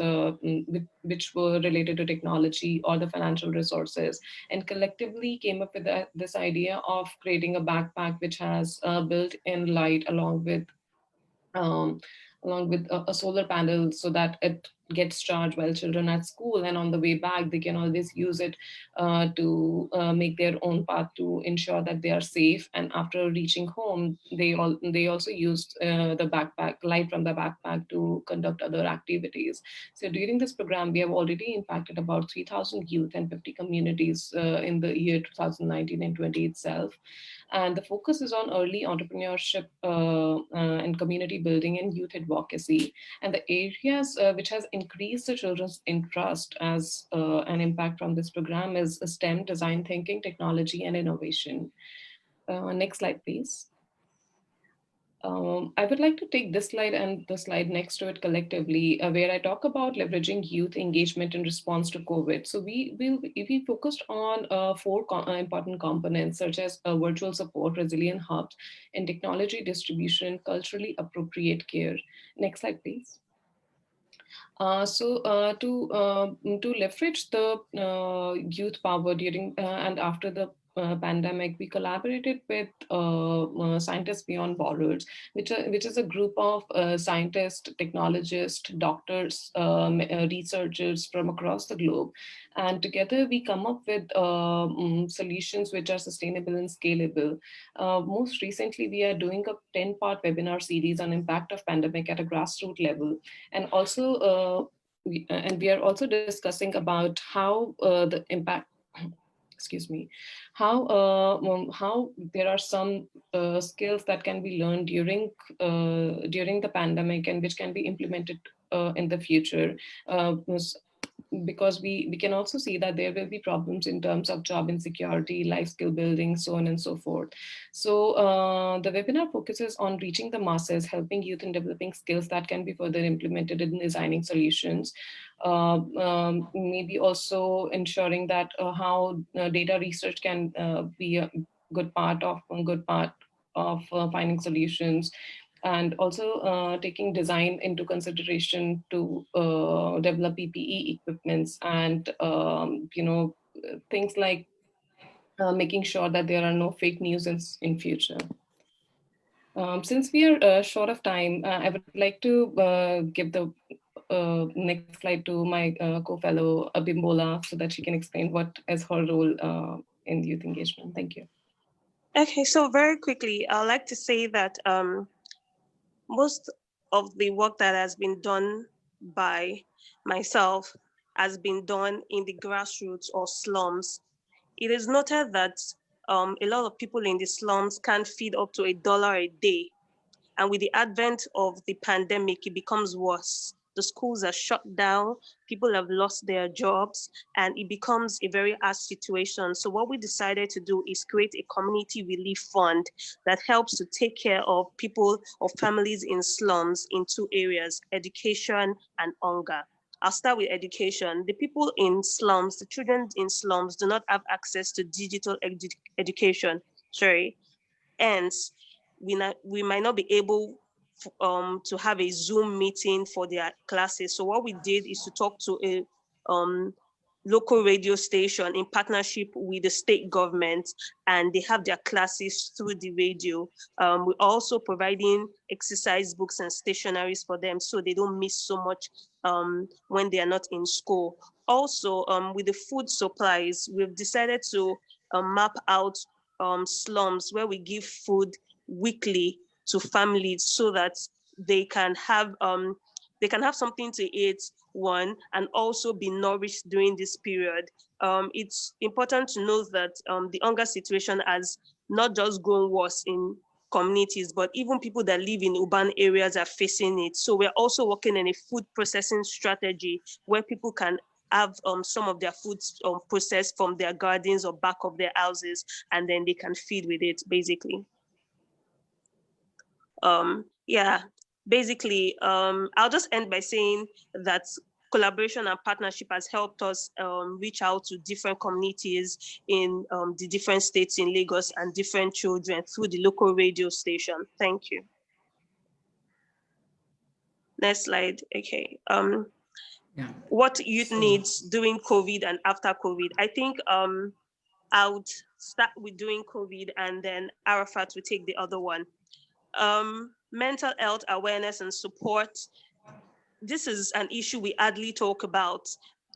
which were related to technology or the financial resources, and collectively came up with this idea of creating a backpack which has built-in light um, along with a solar panel, so that it gets charged while children at school, and on the way back they can always use it to make their own path to ensure that they are safe. And after reaching home, they also used the backpack light from the backpack to conduct other activities. So during this program, we have already impacted about 3,000 youth and 50 communities in the year 2019 and 20 itself. And the focus is on early entrepreneurship and community building and youth advocacy. And the areas which has increased the children's interest as an impact from this program is STEM, design thinking, technology, and innovation. Next slide, please. I would like to take this slide and the slide next to it collectively, where I talk about leveraging youth engagement in response to COVID. So we focused on four important components, such as virtual support, resilient hubs, and technology distribution, culturally appropriate care. Next slide, please. To leverage the youth power during and after the pandemic, we collaborated with Scientists Beyond Borders, which is a group of scientists, technologists, doctors, researchers from across the globe, and together we come up with solutions which are sustainable and scalable. Most recently, we are doing a 10-part webinar series on impact of pandemic at a grassroots level, and also we are also discussing about how the impact excuse me how there are some skills that can be learned during the pandemic and which can be implemented in the future, because we can also see that there will be problems in terms of job insecurity, life skill building, so on and so forth. So the webinar focuses on reaching the masses, helping youth in developing skills that can be further implemented in designing solutions. Maybe also ensuring that how data research can be a good part of finding solutions, and also taking design into consideration to develop PPE equipments, and things like making sure that there are no fake news in future. Since we are short of time, I would like to give the next slide to my co-fellow Abimbola, so that she can explain what is her role in youth engagement. Thank you. Okay, so very quickly, I'd like to say that most of the work that has been done by myself has been done in the grassroots or slums. It is noted that a lot of people in the slums can't feed up to $1 a day. And with the advent of the pandemic, it becomes worse. The schools are shut down, people have lost their jobs, and it becomes a very hard situation. So what we decided to do is create a community relief fund that helps to take care of people or families in slums in two areas: education and hunger. I'll start with education. The people in slums, the children in slums do not have access to digital education. Hence, we might not be able to have a Zoom meeting for their classes. So what we did is to talk to a local radio station in partnership with the state government, and they have their classes through the radio. We're also providing exercise books and stationaries for them so they don't miss so much when they are not in school. Also, with the food supplies, we've decided to map out slums where we give food weekly to families so that they can have something to eat, one, and also be nourished during this period. It's important to note that the hunger situation has not just grown worse in communities, but even people that live in urban areas are facing it. So we're also working on a food processing strategy where people can have some of their foods processed from their gardens or back of their houses, and then they can feed with it, basically. Basically, I'll just end by saying that collaboration and partnership has helped us reach out to different communities in the different states in Lagos and different children through the local radio station. Thank you. Next slide. Okay. What youth needs during COVID and after COVID? I think I would start with during COVID, and then Arafat will take the other one. Mental health awareness and support. This is an issue we hardly talk about,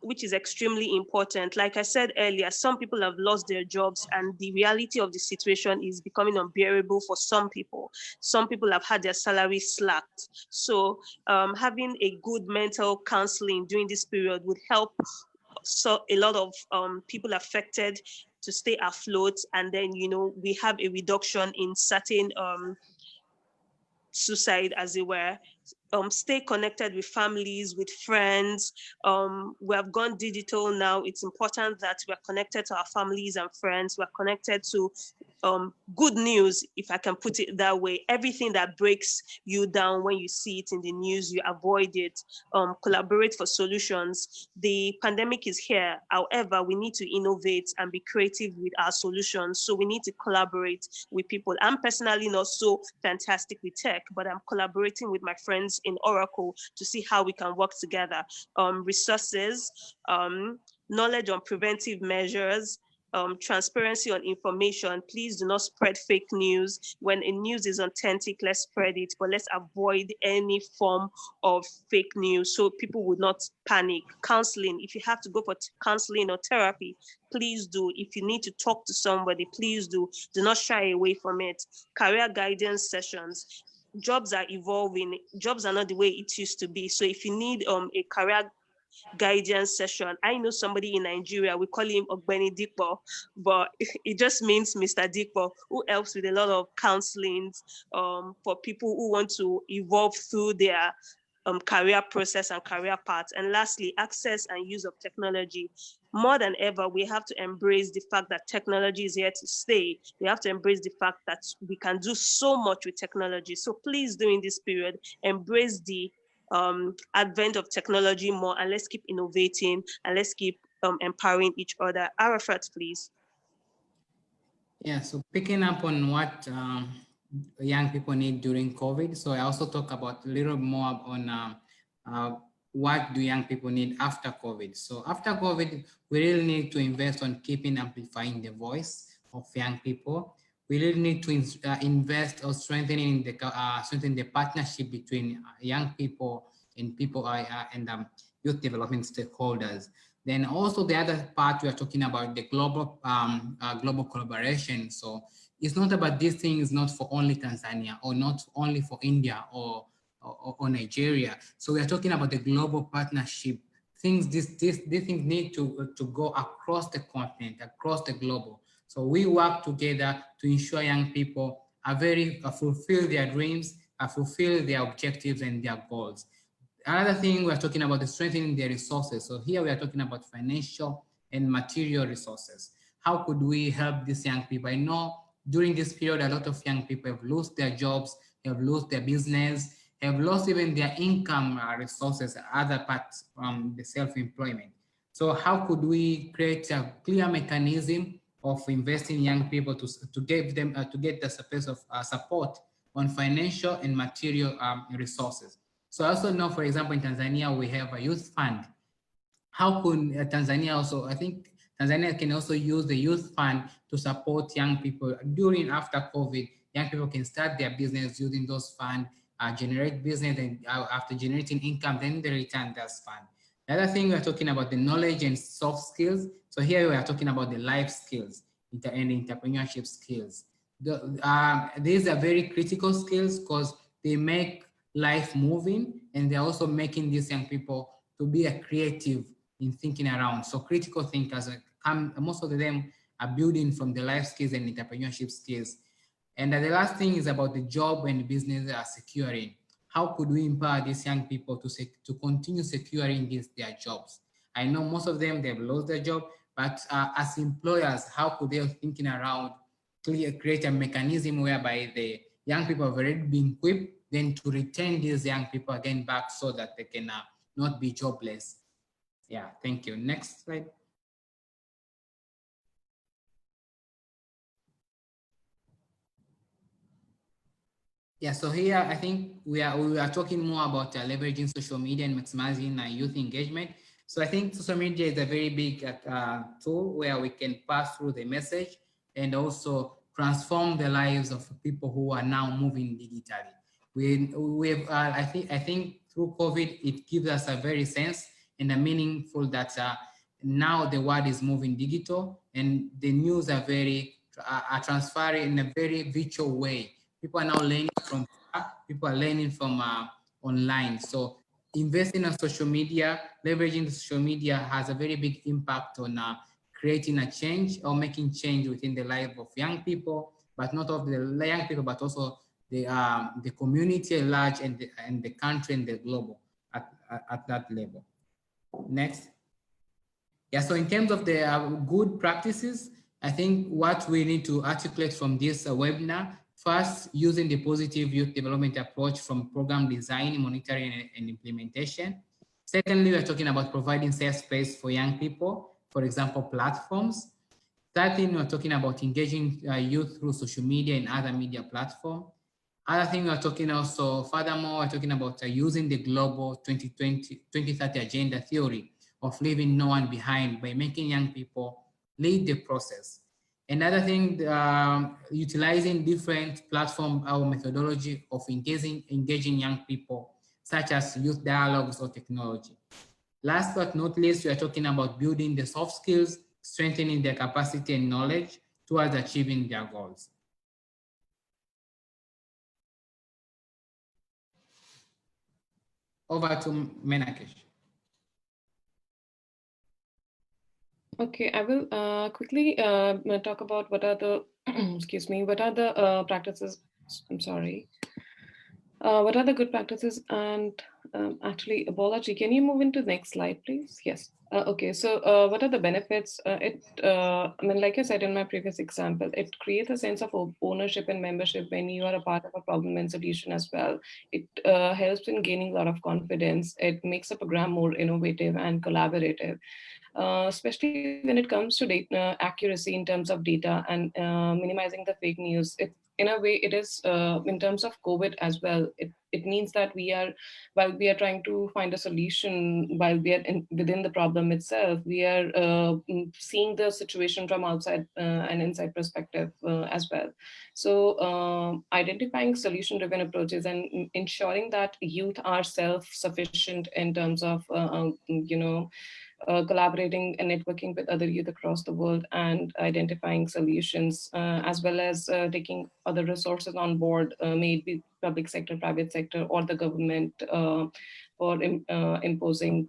which is extremely important. Like I said earlier, some people have lost their jobs, and the reality of the situation is becoming unbearable for some people. Some people have had their salary slacked. So having a good mental counseling during this period would help a lot of people affected to stay afloat. And then, we have a reduction in certain suicide, as it were. stay connected with families, with friends. We have gone digital now. It's important that we're connected to our families and friends. We're connected to good news, if I can put it that way. Everything that breaks you down when you see it in the news, you avoid it. Collaborate for solutions. The pandemic is here. However, we need to innovate and be creative with our solutions. So we need to collaborate with people. I'm personally not so fantastic with tech, but I'm collaborating with my friends in Oracle to see how we can work together. Resources, knowledge on preventive measures, transparency on information. Please do not spread fake news. When a news is authentic, let's spread it, but let's avoid any form of fake news so people would not panic. Counseling, if you have to go for counseling or therapy, please do. If you need to talk to somebody, please do. Do not shy away from it. Career guidance sessions. Jobs are evolving. Jobs are not the way it used to be. So if you need a career guidance session, I know somebody in Nigeria, we call him Ogbeni Dikpo, but it just means Mr. Dikpo, who helps with a lot of counseling for people who want to evolve through their career process and career path. And lastly, access and use of technology. More than ever, we have to embrace the fact that technology is here to stay. We have to embrace the fact that we can do so much with technology. So please, during this period, embrace the advent of technology more, and let's keep innovating and let's keep empowering each other. Arafat, please. Yeah, so picking up on what young people need during COVID. So I also talk about a little more on what do young people need after COVID. So after COVID, we really need to invest on keeping amplifying the voice of young people. We really need to invest or strengthen the partnership between young people and youth development stakeholders. Then also the other part we are talking about the global global collaboration. So it's not about these things, not for only Tanzania or not only for India or Nigeria. So we are talking about the global partnership. These things need to go across the continent, across the globe. So we work together to ensure young people are fulfill their dreams, fulfill their objectives and their goals. Another thing we're talking about is strengthening their resources. So here we are talking about financial and material resources. How could we help these young people? I know during this period, a lot of young people have lost their jobs, have lost their business, have lost even their income resources, other parts from the self-employment. So how could we create a clear mechanism of investing in young people to give them to get the space of support on financial and material resources? So I also know, for example, in Tanzania, we have a youth fund. How could Tanzania also, I think Tanzania can also use the youth fund to support young people during after COVID. Young people can start their business using those funds, generate business, and after generating income, then they return that fund. The other thing we're talking about the knowledge and soft skills. So here we are talking about the life skills and entrepreneurship skills. These are very critical skills because they make life moving, and they're also making these young people to be a creative in thinking around. So critical thinkers, most of them are building from the life skills and entrepreneurship skills. And the last thing is about the job and business securing. How could we empower these young people to continue securing their jobs? I know most of them, they've lost their job, but as employers, how could they thinking around create a mechanism whereby the young people have already been equipped then to retain these young people again back so that they can not be jobless. Yeah, thank you. Next slide. Yeah, so here I think we are talking more about leveraging social media and maximizing youth engagement. So I think social media is a very big tool where we can pass through the message and also transform the lives of people who are now moving digitally. I think through COVID, it gives us a very sense and a meaningful that now the world is moving digital and the news are transferring in a very virtual way. People are now learning from people are learning from online. So investing on social media, leveraging the social media has a very big impact on creating a change or making change within the life of young people, but not of the young people, but also the community at large and the country and the global at that level. Next. Yeah, so in terms of the good practices, I think what we need to articulate from this webinar, first, using the positive youth development approach from program design, monitoring, and implementation. Secondly, we're talking about providing safe space for young people, for example, platforms. Third thing, we're talking about engaging youth through social media and other media platforms. Other thing we're talking also, furthermore, we're talking about using the global 2030 agenda theory of leaving no one behind by making young people lead the process. Another thing, utilizing different platform or methodology of engaging young people, such as youth dialogues or technology. Last but not least, we are talking about building the soft skills, strengthening their capacity and knowledge towards achieving their goals. Over to Menakesh. Okay, I will quickly talk about what are the, excuse me, what are the practices, I'm sorry. What are the good practices? And actually, Bolaji, can you move into the next slide, please? Yes. Okay, so what are the benefits? I mean, like I said in my previous example, it creates a sense of ownership and membership when you are a part of a problem and solution as well. It helps in gaining a lot of confidence. It makes the program more innovative and collaborative. Especially when it comes to data accuracy in terms of data and minimizing the fake news. In a way, it is in terms of COVID as well. It means that while we are trying to find a solution, while we are within the problem itself, we are seeing the situation from outside and inside perspective as well. So identifying solution-driven approaches and ensuring that youth are self-sufficient in terms of, collaborating and networking with other youth across the world and identifying solutions, as well as taking other resources on board, may it be public sector, private sector, or the government for imposing,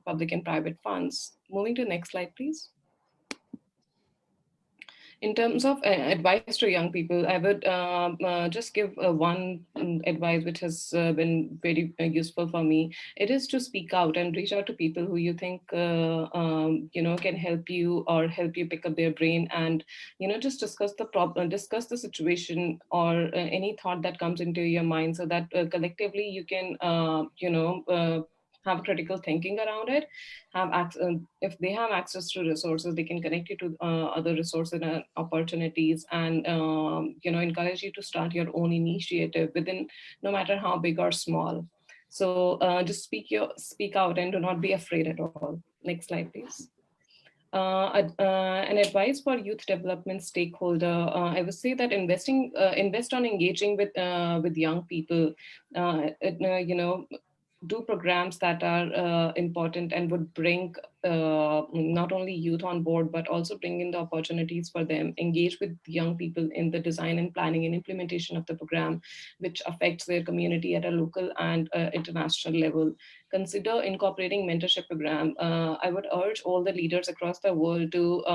public and private funds. Moving to the next slide, please. In terms of advice to young people, I would just give one advice which has been very useful for me. It is to speak out and reach out to people who you think can help you or help you pick up their brain, and just discuss the problem, discuss the situation, or any thought that comes into your mind, so that collectively you can have critical thinking around it. If they have access to resources, they can connect you to other resources and opportunities, and encourage you to start your own initiative within, no matter how big or small. So just speak out and do not be afraid at all. Next slide, please. An advice for youth development stakeholder, I would say that invest on engaging with young people. Do programs that are important and would bring not only youth on board, but also bring in the opportunities for them. Engage with young people in the design and planning and implementation of the program, which affects their community at a local and international level. Consider incorporating mentorship program. I would urge all the leaders across the world to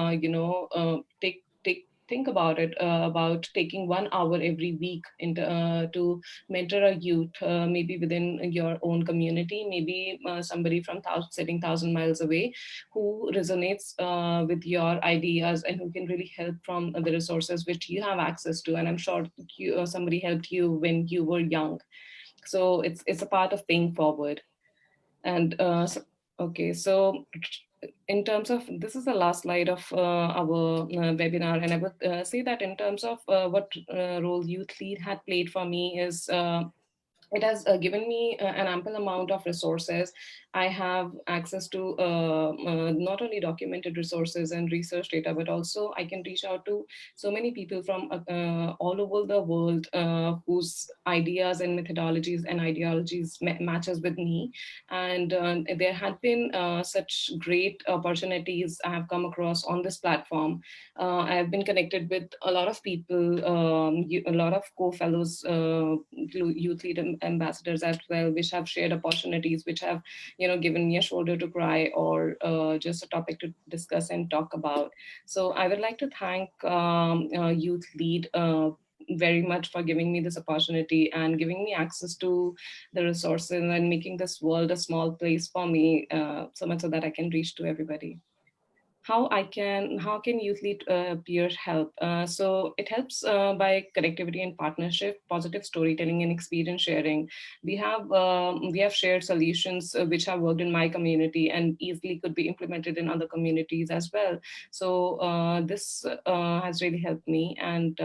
think about it, about taking 1 hour every week to mentor a youth, maybe within your own community, maybe somebody from sitting 1,000 miles away, who resonates with your ideas and who can really help from the resources which you have access to. And I'm sure somebody helped you when you were young. So it's a part of paying forward. And okay, so in terms of, this is the last slide of our webinar, and I would say that in terms of what role YouthLead had played for me is it has given me an ample amount of resources. I have access to not only documented resources and research data, but also I can reach out to so many people from all over the world whose ideas and methodologies and ideologies matches with me. And there had been such great opportunities I have come across on this platform. I have been connected with a lot of people, a lot of co-fellows, YouthLead Ambassadors as well, which have shared opportunities, which have given me a shoulder to cry, or just a topic to discuss and talk about. So I would like to thank YouthLead very much for giving me this opportunity and giving me access to the resources and making this world a small place for me, so much so that I can reach to everybody. How can youth lead peer help? So it helps by connectivity and partnership, positive storytelling and experience sharing. We have shared solutions which have worked in my community and easily could be implemented in other communities as well. So this has really helped me, and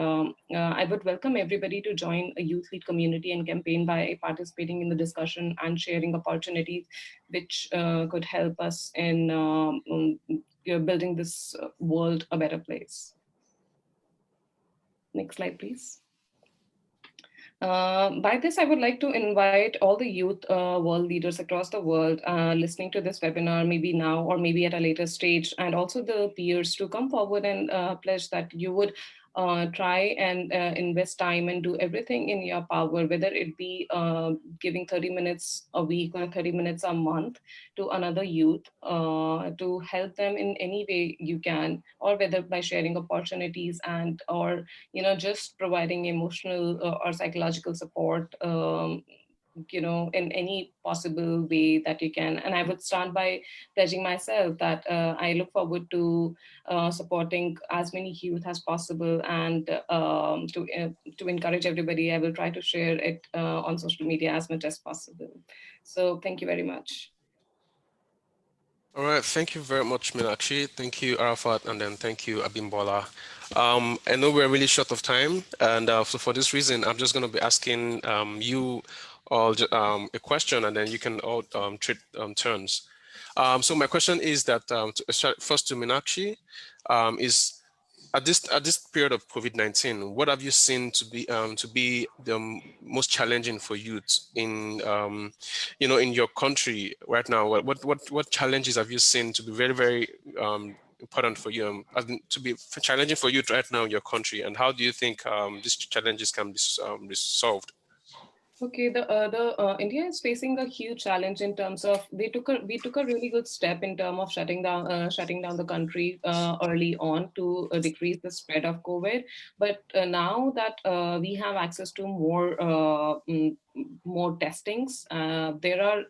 I would welcome everybody to join a youth lead community and campaign by participating in the discussion and sharing opportunities which could help us in building this world a better place. Next slide, please. By this, I would like to invite all the youth world leaders across the world listening to this webinar, maybe now or maybe at a later stage, and also the peers to come forward and pledge that you would try and invest time and do everything in your power, whether it be giving 30 minutes a week or 30 minutes a month to another youth to help them in any way you can, or whether by sharing opportunities and or just providing emotional or psychological support, in any possible way that you can. And I would start by pledging myself that I look forward to supporting as many youth as possible, and to encourage everybody, I will try to share it on social media as much as possible. So thank you very much. All right, thank you very much, Meenakshi. Thank you, Arafat, and then thank you, Abimbola. I know we're really short of time, and so for this reason, I'm just going to be asking you all a question, and then you can all treat turns. So my question is that first to Meenakshi, is at this period of COVID-19, what have you seen to be the most challenging for youth in in your country right now? What challenges have you seen to be very, very important for you, to be challenging for youth right now in your country, and how do you think these challenges can be solved? Okay, the India is facing a huge challenge in terms of we took a really good step in terms of shutting down the country early on to decrease the spread of COVID. But now that we have access to more testings, there are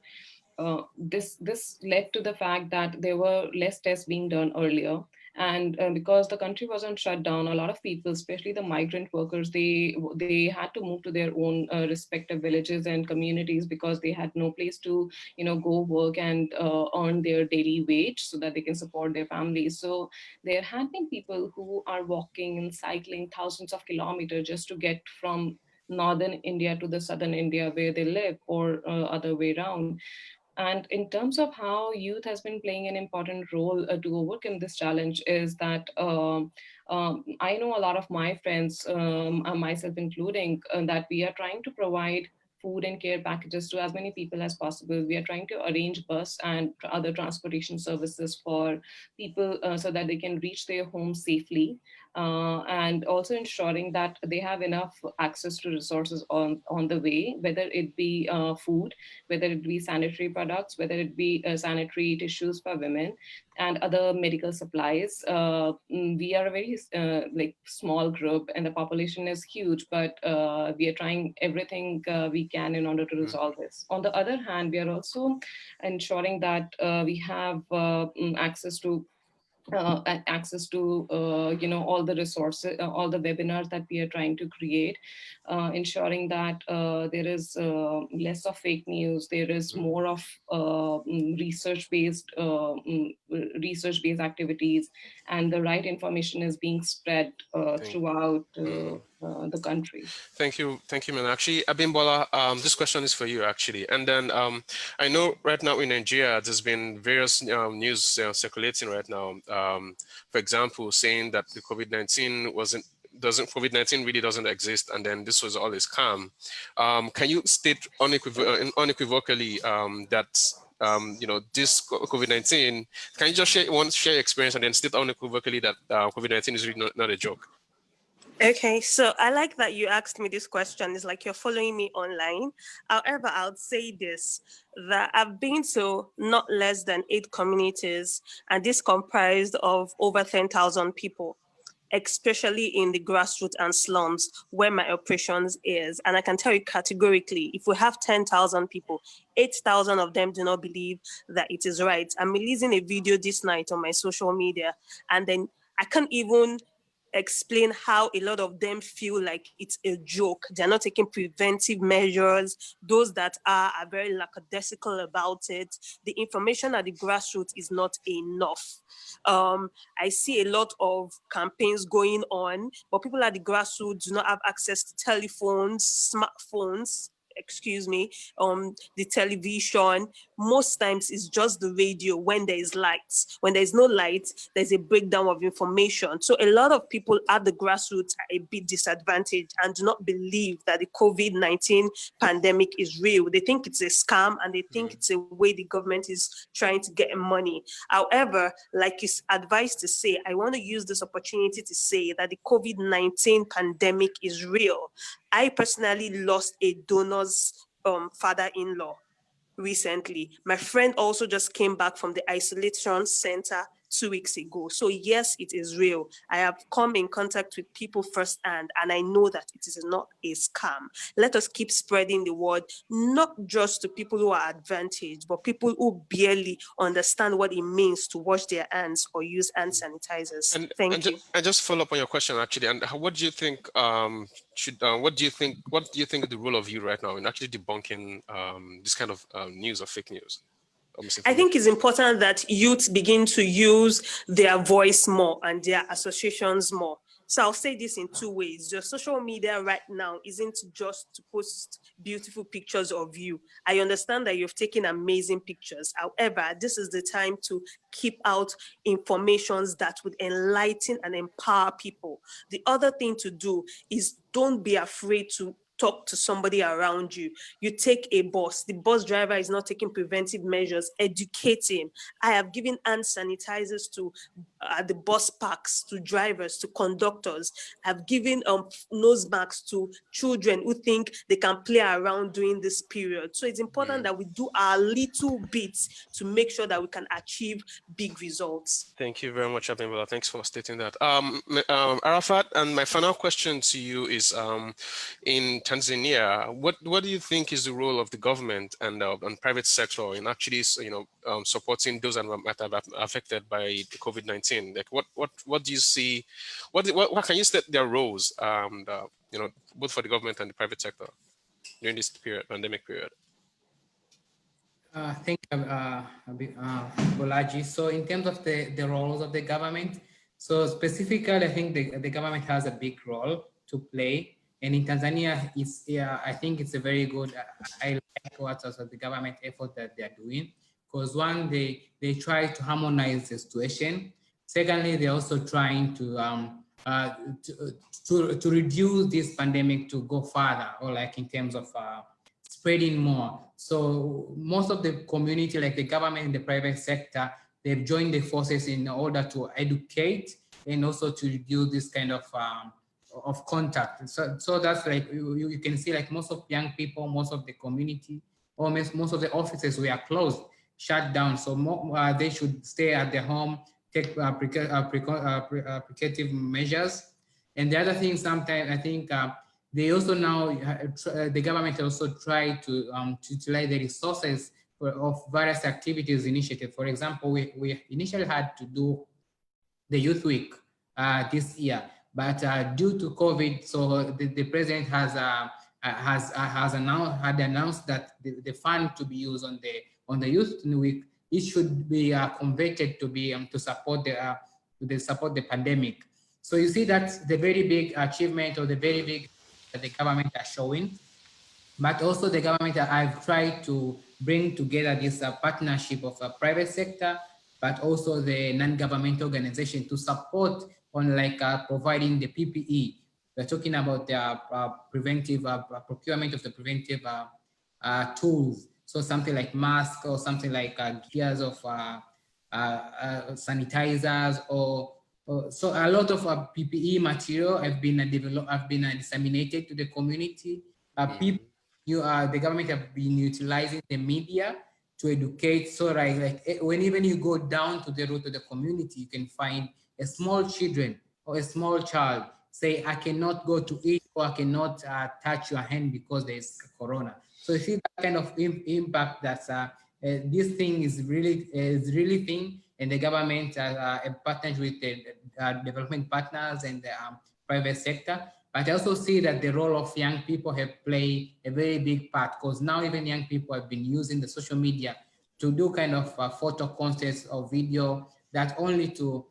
this led to the fact that there were less tests being done earlier. And because the country wasn't shut down, a lot of people, especially the migrant workers, they had to move to their own respective villages and communities because they had no place to go work and earn their daily wage so that they can support their families. So there had been people who are walking and cycling thousands of kilometers just to get from northern India to the southern India where they live, or other way around. And in terms of how youth has been playing an important role to overcome this challenge is that I know a lot of my friends, myself including, that we are trying to provide food and care packages to as many people as possible. We are trying to arrange bus and other transportation services for people so that they can reach their homes safely. And also ensuring that they have enough access to resources on the way, whether it be food, whether it be sanitary products, whether it be sanitary tissues for women, and other medical supplies. We are a very small group, and the population is huge, but we are trying everything we can in order to resolve this. On the other hand, we are also ensuring that we have access to all the resources, all the webinars that we are trying to create, ensuring that there is less of fake news, there is more of research-based activities, and the right information is being spread throughout the country. Thank you, Meenakshi. Abimbola, this question is for you actually. And then I know right now in Nigeria, there's been various news circulating right now. For example, saying that the COVID-19 really doesn't exist, and then this was all is calm. Can you state unequivocally that this COVID-19? Can you just share your experience and then state unequivocally that COVID-19 is really not a joke? Okay, so I like that you asked me this question. It's like you're following me online. However, I would say this, that I've been to not less than 8 communities, and this comprised of over 10,000 people. especially in the grassroots and slums where my operations is. And I can tell you categorically, if we have 10,000 people, 8,000 of them do not believe that it is right. I'm releasing a video this night on my social media, and then I can't even explain how a lot of them feel like it's a joke. They're not taking preventive measures. Those that are very lackadaisical about it. The information at the grassroots is not enough. I see a lot of campaigns going on, but people at the grassroots do not have access to telephones, smartphones, the television. Most times it's just the radio when there is lights. When there is no light, there's a breakdown of information. So a lot of people at the grassroots are a bit disadvantaged and do not believe that the COVID-19 pandemic is real. They think it's a scam and they think it's a way the government is trying to get money. However, like it's advised to say, I want to use this opportunity to say that the COVID-19 pandemic is real. I personally lost a donor's father-in-law recently. My friend also just came back from the isolation center 2 weeks ago. So yes, it is real. I have come in contact with people firsthand, and I know that it is not a scam. Let us keep spreading the word, not just to people who are advantaged, but people who barely understand what it means to wash their hands or use hand sanitizers. Thank you. I just follow up on your question actually. And what do you think what do you think the role of you right now in actually debunking this kind of news or fake news? I think it's important that youth begin to use their voice more and their associations more. So I'll say this in two ways. Your social media right now isn't just to post beautiful pictures of you. I understand that you've taken amazing pictures. However, this is the time to keep out informations that would enlighten and empower people. The other thing to do is don't be afraid to talk to somebody around you. You take a bus. The bus driver is not taking preventive measures. Educate him. I have given hand sanitizers to the bus parks, to drivers, to conductors. I've given nose masks to children who think they can play around during this period. So it's important that we do our little bits to make sure that we can achieve big results. Thank you very much, Abimbola. Thanks for stating that. Arafat, and my final question to you is, in Tanzania, what do you think is the role of the government and private sector in actually, supporting those that might have been affected by the COVID-19? Like, what do you see? What can you state their roles? Both for the government and the private sector during this pandemic period. Thank you, Bolaji. So in terms of the roles of the government, so specifically, I think the government has a big role to play. And in Tanzania, I think it's a very good, I like what also the government effort that they're doing. Because one, they try to harmonize the situation. Secondly, they're also trying to reduce this pandemic to go further, or like in terms of spreading more. So most of the community, like the government and the private sector, they've joined the forces in order to educate and also to reduce this kind of contact. So that's like, you can see like most of young people, most of the community, or most of the offices were closed, shut down. So they should stay at their home, take precautive measures. And the other thing, sometimes I think they also now, the government also try to utilize the resources of various activities initiative. For example, we initially had to do the Youth Week this year, but due to COVID, so the president had announced that the fund to be used on the Youth Week, it should be converted to be to support the pandemic. So you see that's the very big achievement, or the very big that the government are showing. But also the government, I've tried to bring together this partnership of a private sector, but also the non-governmental organization to support on like providing the PPE. We're talking about the preventive procurement of the preventive tools. So something like masks, or something like gears of sanitizers, or so a lot of PPE material have been disseminated to the community. People, the government have been utilizing the media to educate. So like when even you go down to the road to the community, you can find small children or a small child say, I cannot go to eat, or I cannot touch your hand because there's corona. So you see that kind of impact that this thing is really thing, and the government partners with the development partners and the private sector. But I also see that the role of young people have played a very big part, because now even young people have been using the social media to do kind of photo contests or video that only to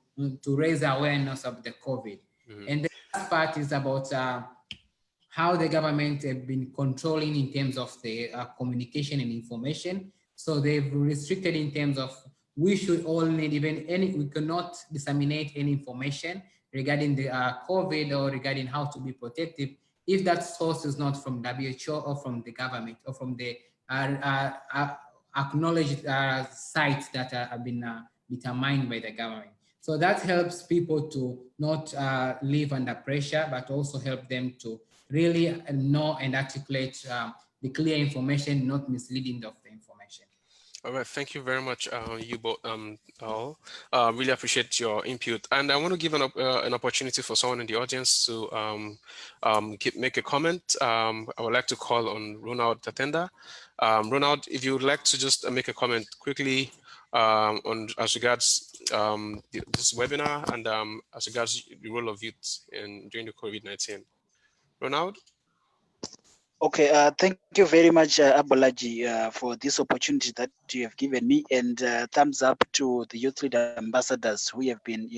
raise awareness of the COVID. Mm-hmm. And the last part is about how the government have been controlling in terms of the communication and information. So they've restricted in terms of we should all need we cannot disseminate any information regarding the COVID or regarding how to be protective if that source is not from WHO or from the government or from the acknowledged sites that have been determined by the government. So that helps people to not live under pressure, but also help them to really know and articulate the clear information, not misleading of the information. All right, thank you very much, you both all. Really appreciate your input, and I want to give an opportunity for someone in the audience to make a comment. I would like to call on Ronald Tatenda. Ronald, if you would like to just make a comment quickly on as regards this webinar and as regards the role of youth during the COVID-19. Ronald? Okay, thank you very much, Abolaji, for this opportunity that you have given me, and thumbs up to the YouthLead Ambassadors who have been,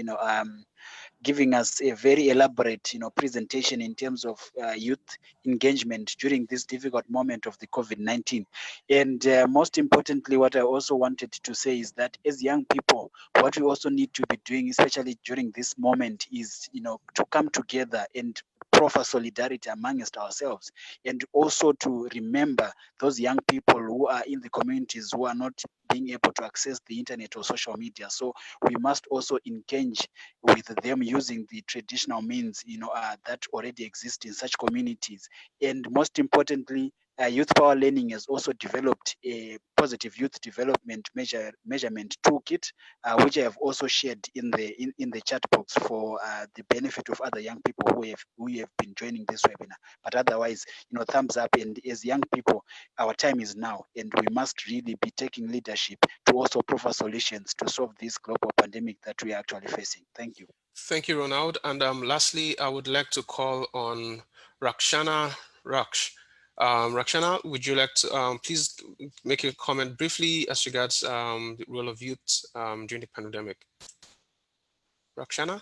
giving us a very elaborate, presentation in terms of youth engagement during this difficult moment of the COVID-19. And most importantly, what I also wanted to say is that as young people, what we also need to be doing, especially during this moment, is, to come together and proffer solidarity amongst ourselves, and also to remember those young people who are in the communities who are not being able to access the internet or social media. So we must also engage with them using the traditional means, that already exist in such communities. And most importantly, Youth Power Learning has also developed a positive youth development measurement toolkit, which I have also shared in the chat box for the benefit of other young people who have been joining this webinar. But otherwise, thumbs up. And as young people, our time is now, and we must really be taking leadership to also proffer solutions to solve this global pandemic that we are actually facing. Thank you. Thank you, Ronald. And lastly, I would like to call on Rakshana Raksh. Rakshana, would you like to please make a comment briefly as regards the role of youth during the pandemic? Rakshana?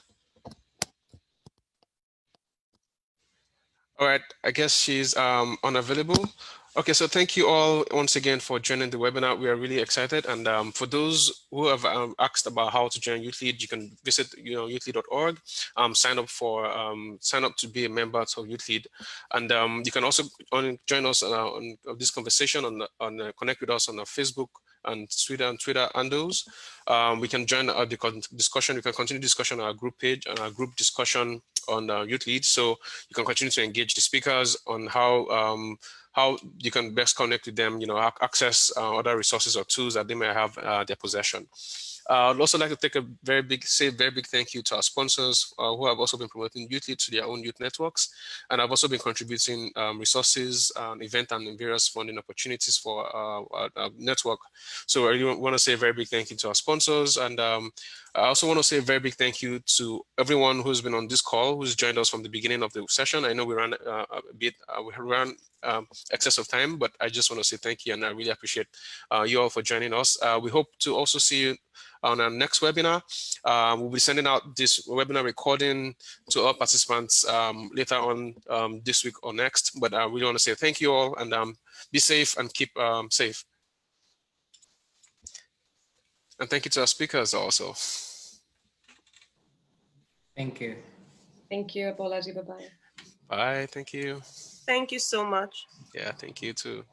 All right, I guess she's unavailable. Okay, so thank you all once again for joining the webinar. We are really excited. And for those who have asked about how to join YouthLead, you can visit youthlead.org, sign up to be a member of YouthLead. And you can also join us on this conversation connect with us on our Facebook and Twitter handles. We can join the discussion. We can continue discussion on our group page and our group discussion on YouthLead. So you can continue to engage the speakers on how you can best connect with them, access other resources or tools that they may have their possession. I'd also like to take a very big thank you to our sponsors who have also been promoting YouthLead to their own youth networks, and have also been contributing resources, event and various funding opportunities for our network. So I really want to say a very big thank you to our sponsors, and I also want to say a very big thank you to everyone who's been on this call, who's joined us from the beginning of the session. I know we ran we ran excess of time, but I just want to say thank you, and I really appreciate you all for joining us. We hope to also see you on our next webinar. We'll be sending out this webinar recording to all participants later on this week or next. But I really want to say thank you all, and be safe and keep safe. And thank you to our speakers also. Thank you. Thank you, Apology. Bye-bye. Bye. Thank you. Thank you so much. Yeah, thank you too.